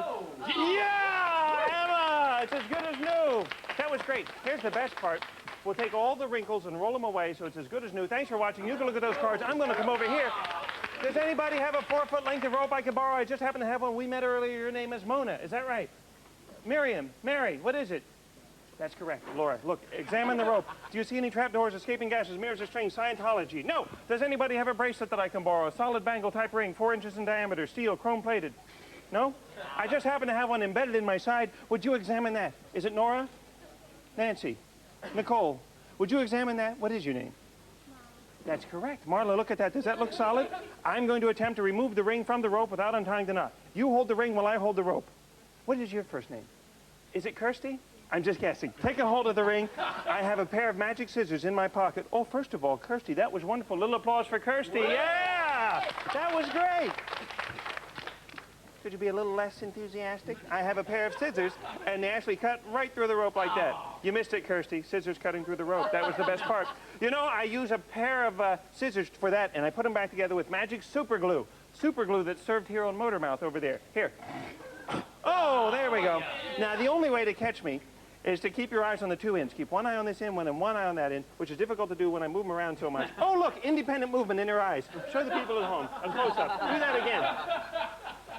Yeah! Emma! It's as good as new. That was great. Here's the best part. We'll take all the wrinkles and roll them away so it's as good as new. Thanks for watching. You can look at those cards. I'm going to come over here. Does anybody have a 4-foot length of rope I can borrow? I just happen to have one. We met earlier. Your name is Mona. Is that right? Miriam. Mary. What is it? That's correct. Laura, look, examine the rope. Do you see any trapdoors, escaping gases, mirrors of strings, Scientology? No. Does anybody have a bracelet that I can borrow? A solid bangle type ring, 4 inches in diameter, steel, chrome plated? No? I just happen to have one embedded in my side. Would you examine that? Is it Nora? Nancy? Nicole? Would you examine that? What is your name? That's correct. Marla, look at that. Does that look solid? I'm going to attempt to remove the ring from the rope without untying the knot. You hold the ring while I hold the rope. What is your first name? Is it Kirsty? I'm just guessing. Take a hold of the ring. I have a pair of magic scissors in my pocket. Oh, first of all, Kirsty, that was wonderful. Little applause for Kirsty. Yeah! That was great. Could you be a little less enthusiastic? I have a pair of scissors, and they actually cut right through the rope like that. You missed it, Kirsty. Scissors cutting through the rope. That was the best part. You know, I use a pair of scissors for that, and I put them back together with magic super glue. Super glue that's served here on Motormouth over there. Here. Oh, there we go. Now, the only way to catch me is to keep your eyes on the 2 ends. Keep one eye on this end, and one eye on that end, which is difficult to do when I move them around so much. Oh, look, independent movement in your eyes. Show the people at home. A close-up. Do that again.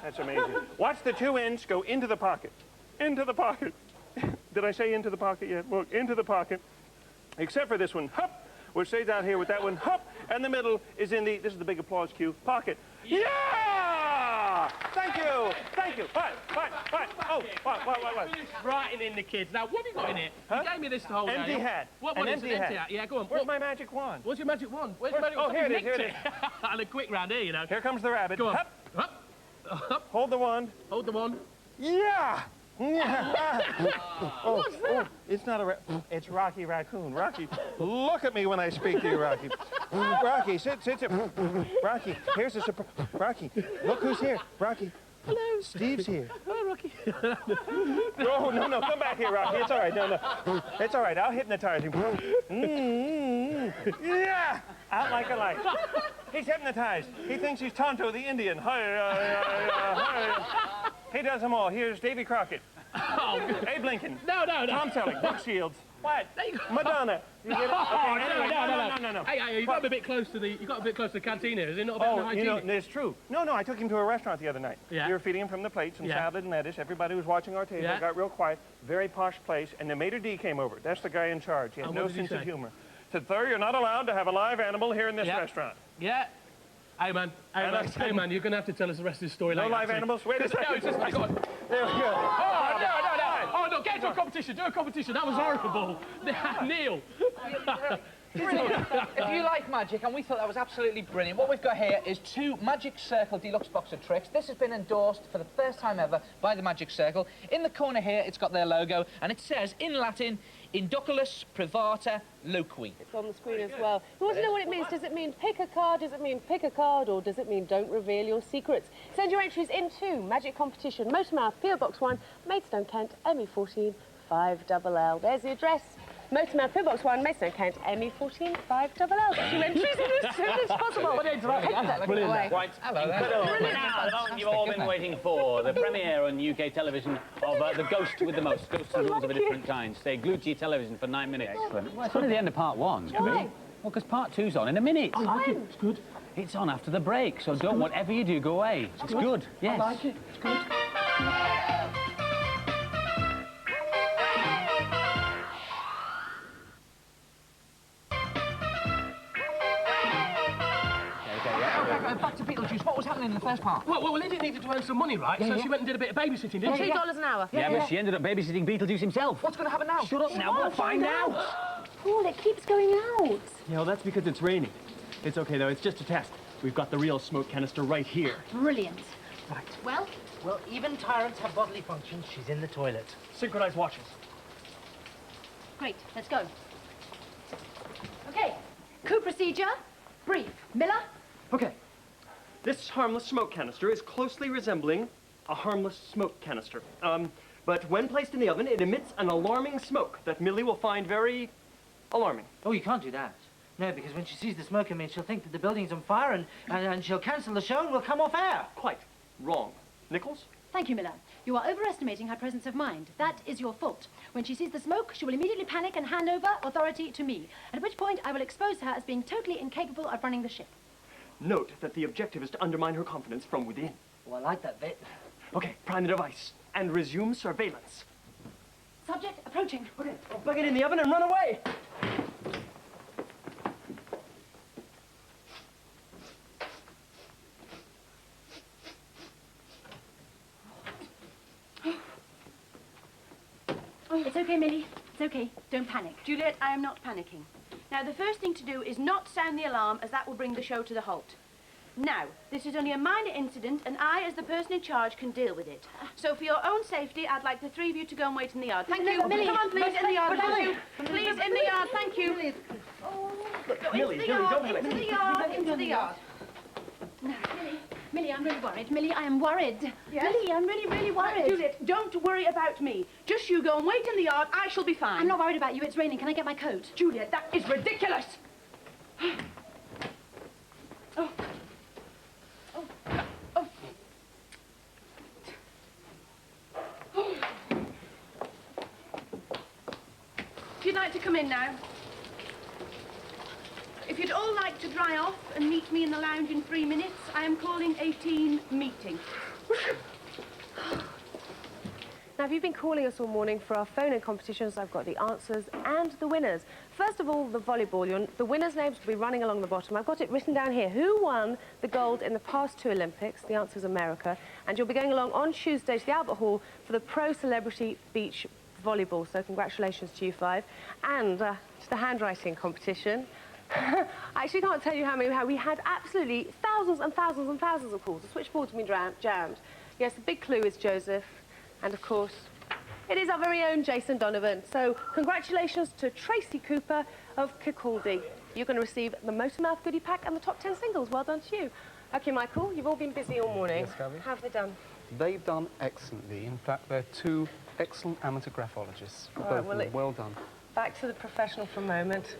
That's amazing. Watch the 2 ends go into the pocket. Into the pocket. Did I say into the pocket yet? Look, into the pocket. Except for this one. Hup! Which stays out here with that one. Hup! And the middle is in the, this is the big applause cue, pocket. Yeah! Thank you! Thank you. What? Oh, what? Writing in the kids. Now, what have you got in it? Huh? You gave me this to hold. Empty hat. What An is empty it? hat. Empty hat. Yeah, go on. Where's my magic wand? What's your magic wand? Where's your magic Oh, wand? here it is. And a quick round here, you know. Here comes the rabbit. Go on. Hup. Hup. Hold the wand. Hold the wand. Yeah! What's that? It's not a it's Rocky Raccoon. Rocky, look at me when I speak to you, Rocky. Rocky, sit. Rocky, here's a surprise. Rocky, look who's here. Rocky. Hello. Steve's here. Hello, Rocky. No, come back here, Rocky. It's all right. No. It's all right. I'll hypnotize him. Yeah! Out like a light. He's hypnotized. He thinks he's Tonto the Indian. He does them all. Here's Davy Crockett. Oh, Abe Lincoln. No. Tom Selleck. Brooke Shields. What? Madonna. You get it? Oh, Okay, anyway, no. Hey, you got a bit close to the canteen here. Is it not a bit hygienic? You know, it's true. No, I took him to a restaurant the other night. Yeah. We were feeding him from the plates and Yeah. salad and lettuce. Everybody was watching our table. Yeah. Got real quiet. Very posh place. And the maitre d' came over. That's the guy in charge. He had And no what did he sense of say? humor. Said, sir, you're not allowed to have a live animal here in this Yeah. restaurant. Yeah. Hey, man, you're going to have to tell us the rest of the story No later. live animals? Wait a second. No, it's just, go on. There we go. Oh, no, get into a competition. Do a competition. That was horrible. Neil. Brilliant. If you like magic, and we thought that was absolutely brilliant, what we've got here is 2 Magic Circle Deluxe Box of Tricks. This has been endorsed for the first time ever by the Magic Circle. In the corner here, it's got their logo, and it says, in Latin, Indoculus Privata Loqui. It's on the screen as well. You want to know what it means? Does it mean pick a card? Does it mean pick a card? Or does it mean don't reveal your secrets? Send your entries into Magic Competition, Motormouth, PO Box 1, Maidstone, Kent, ME14 5LL. There's the address. Motormouth Pillbox 1, Mason Kent, ME14 5LL. She went choosing as soon as possible. Brilliant. Right. Hello there. Now, the moment you've all been waiting for, the premiere on UK television of The Ghost with the Most. Ghosts and rules of a different kind. Stay glued to your television for 9 minutes. Excellent. Well, it's only the end of part 1. Why? Well, because part 2's on in a minute. I like it. It's good. It's on after the break, so don't, whatever you do, go away. It's good. Yes. I like it. It's good. Back to Beetlejuice. What was happening in the first part? Well, Lydia needed to earn some money, right? So she went and did a bit of babysitting, didn't she? $2 an hour. Yeah, but she ended up babysitting Beetlejuice himself. What's going to happen now? Shut up now, we'll find out. Paul, it keeps going out. You know, that's because it's raining. It's okay, though. It's just a test. We've got the real smoke canister right here. Brilliant. Right. Well? Well, even tyrants have bodily functions. She's in the toilet. Synchronized watches. Great, let's go. Okay, coup procedure, brief. Miller? Okay. This harmless smoke canister is closely resembling a harmless smoke canister. But when placed in the oven, it emits an alarming smoke that Millie will find very alarming. Oh, you can't do that. No, because when she sees the smoke, I mean, she'll think that the building's on fire and she'll cancel the show and we'll come off air. Quite wrong. Nichols? Thank you, Miller. You are overestimating her presence of mind. That is your fault. When she sees the smoke, she will immediately panic and hand over authority to me, at which point I will expose her as being totally incapable of running the ship. Note that the objective is to undermine her confidence from within. Oh, I like that bit. Okay, prime the device and resume surveillance. Subject approaching. Okay, I'll plug it in the oven and run away. It's okay, Millie. It's okay. Don't panic. Juliet, I am not panicking. Now, the first thing to do is not sound the alarm, as that will bring the show to the halt. Now, this is only a minor incident, and I, as the person in charge, can deal with it. So, for your own safety, I'd like the three of you to go and wait in the yard. Thank you. Millie, Come on, please, in the yard. Millie. Thank you. Please, in the yard. Thank you. Go Millie, into the Millie, yard, don't into the yard, into the yard. No, Millie, I'm really worried. Millie, I am worried. Yes? Millie, I'm really, really worried. Juliet, don't worry about me. Just you go and wait in the yard. I shall be fine. I'm not worried about you. It's raining. Can I get my coat? Juliet, that is ridiculous. Oh. Oh. Oh. Oh. If you'd like to come in now. If you'd all like to dry off and meet me in the lounge in 3 minutes, I am calling a team meeting. Now, if you've been calling us all morning for our phone-in competitions, I've got the answers and the winners. First of all, the volleyball. The winners' names will be running along the bottom. I've got it written down here. Who won the gold in the past 2 Olympics? The answer is America. And you'll be going along on Tuesday to the Albert Hall for the Pro Celebrity Beach Volleyball. So congratulations to you 5. And to the handwriting competition. I actually can't tell you how many we had. We had absolutely thousands and thousands and thousands of calls. The switchboard's been jammed. Yes, the big clue is Joseph. And, of course, it is our very own Jason Donovan. So, congratulations to Tracy Cooper of Kirkcaldy. You're going to receive the Motormouth goodie pack and the top 10 singles. Well done to you. OK, Michael, you've all been busy all morning. Yes, Gabby. How have they done? They've done excellently. In fact, they're 2 excellent amateur graphologists. All Both right, of well, them. Well done. Back to the professional for a moment.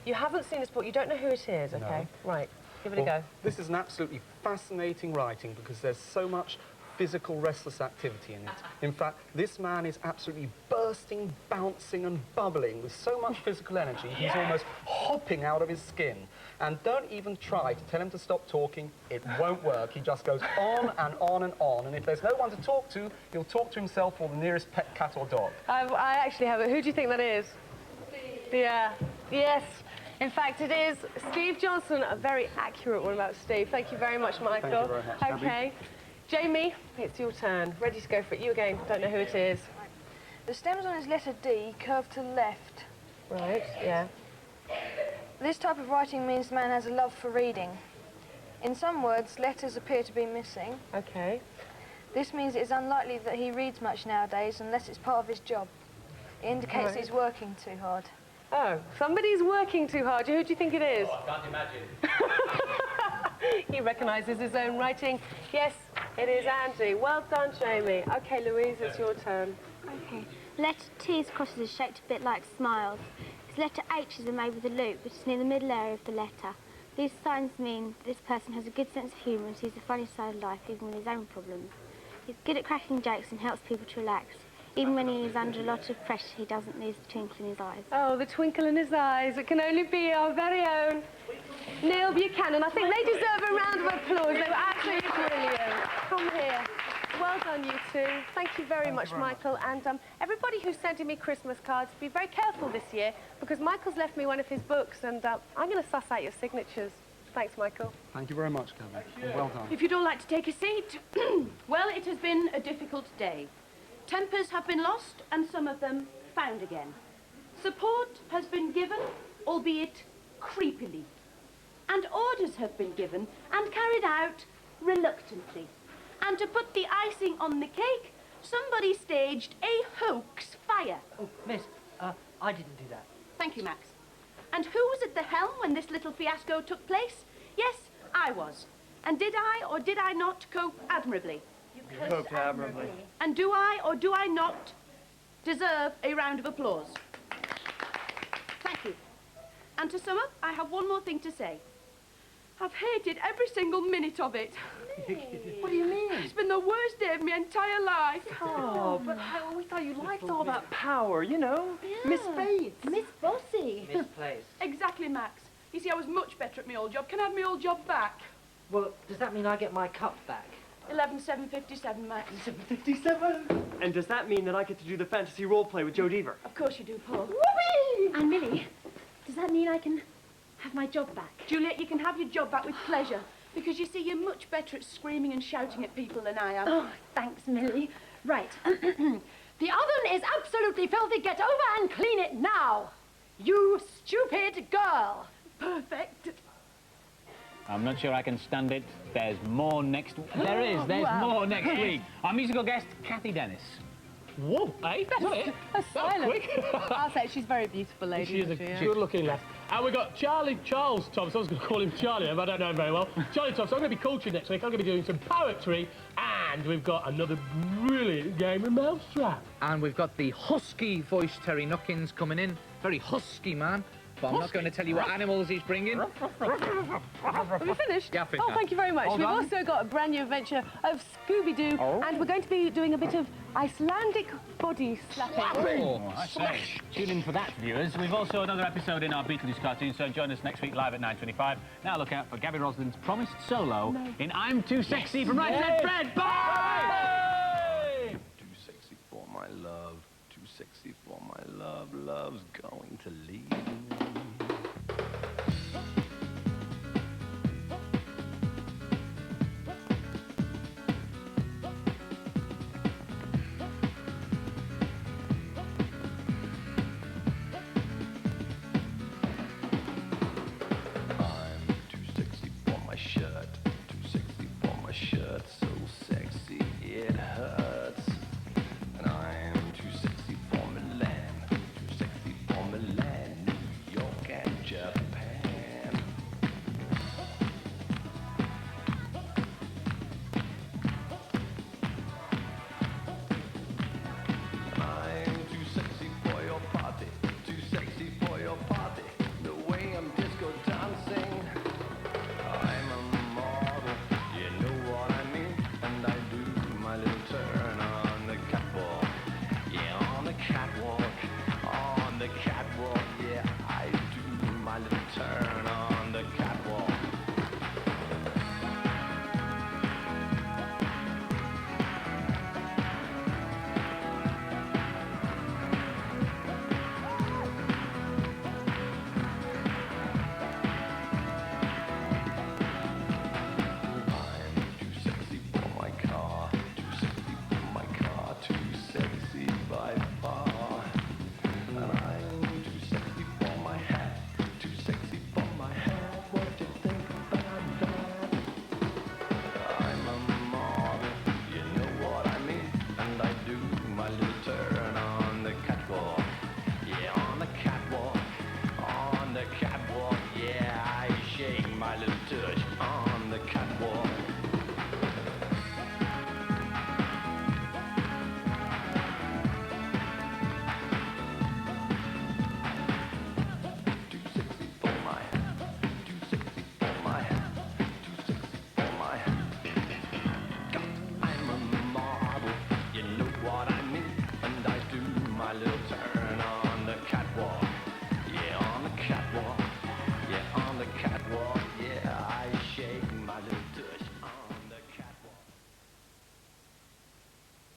You haven't seen this book. You don't know who it is, OK? No. Right, give it a go. This is an absolutely fascinating writing because there's so much physical restless activity in it. In fact, this man is absolutely bursting, bouncing and bubbling with so much physical energy, he's almost hopping out of his skin. And don't even try to tell him to stop talking, it won't work. He just goes on and on and on, and if there's no one to talk to, he'll talk to himself or the nearest pet cat or dog. I actually have it. Who do you think that is? Yeah. Yes. In fact, it is Steve Johnson, a very accurate one about Steve. Thank you very much, Michael. Thank you very much, Abby. OK. Jamie, it's your turn. Ready to go for it. You again. Don't know who it is. The stems on his letter D curve to the left. Right, yeah. This type of writing means the man has a love for reading. In some words, letters appear to be missing. OK. This means it is unlikely that he reads much nowadays unless it's part of his job. It indicates Right. he's working too hard. Oh, somebody's working too hard. Who do you think it is? Oh, I can't imagine. He recognises his own writing. Yes, it is Andy. Well done, Jamie. OK, Louise, it's your turn. Okay. Letter T's crosses is shaped a bit like smiles. The letter H is made with a loop, which is near the middle area of the letter. These signs mean that this person has a good sense of humour and sees the funny side of life, even with his own problems. He's good at cracking jokes and helps people to relax. Even when he is under a lot of pressure, he doesn't lose the twinkle in his eyes. Oh, the twinkle in his eyes. It can only be our very own Neil Buchanan. I think they deserve a round of applause. They were absolutely brilliant. Come here. Well done, you two. Thank you very much, Michael. And everybody who's sending me Christmas cards, be very careful this year, because Michael's left me one of his books, and I'm going to suss out your signatures. Thanks, Michael. Thank you very much, Kevin. And well done. If you'd all like to take a seat. Well, it has been a difficult day. Tempers have been lost and some of them found again. Support has been given, albeit creepily. And orders have been given and carried out reluctantly. And to put the icing on the cake, somebody staged a hoax fire. Oh, miss, I didn't do that. Thank you, Max. And who was at the helm when this little fiasco took place? Yes, I was. And did I or did I not cope admirably? You coped admirably. And do I or do I not deserve a round of applause? Thank you. And to sum up, I have one more thing to say. I've hated every single minute of it. What do you mean? It's been the worst day of my entire life. Oh, but we thought you liked all that power, you know. Yeah. Miss Bates. Miss Bossy. Misplaced. Exactly, Max. You see, I was much better at my old job. Can I have my old job back? Well, does that mean I get my cup back? 11,757, Max. 757. And does that mean that I get to do the fantasy role play with Joe Deaver? Of course you do, Paul. Whoopee! And Millie, does that mean I can have my job back? Juliet, you can have your job back with pleasure. Because you see, you're much better at screaming and shouting at people than I am. Oh, thanks, Millie. Right. The oven is absolutely filthy. Get over and clean it now. You stupid girl. Perfect. I'm not sure I can stand it. There's more next... There's more next week. Our musical guest, Kathy Dennis. Whoa, hey, that's it. That's silent. quick. I'll say she's a very beautiful lady. She is a good-looking lass. And we've got Charles Thompson. I was going to call him Charlie, but I don't know him very well. Charlie Thompson, I'm going to be cultured next week. I'm going to be doing some poetry. And we've got another brilliant game of Mousetrap. And we've got the husky-voiced Terry Nuckins coming in. Very husky man. But I'm not going to tell you what animals he's bringing. Have we finished? Yeah, finished. Oh, thank you very much. All We've done. also got a brand new adventure of Scooby-Doo, and we're going to be doing a bit of Icelandic body slapping. Oh, I say. Tune in for that, viewers. We've also another episode in our Beetlejuice cartoon, so join us next week live at 9:25. Now look out for Gabby Roslin's promised solo in I'm Too Sexy from Right Said Fred. Bye! Too sexy for my love. Too sexy for my love. Love's going to leave.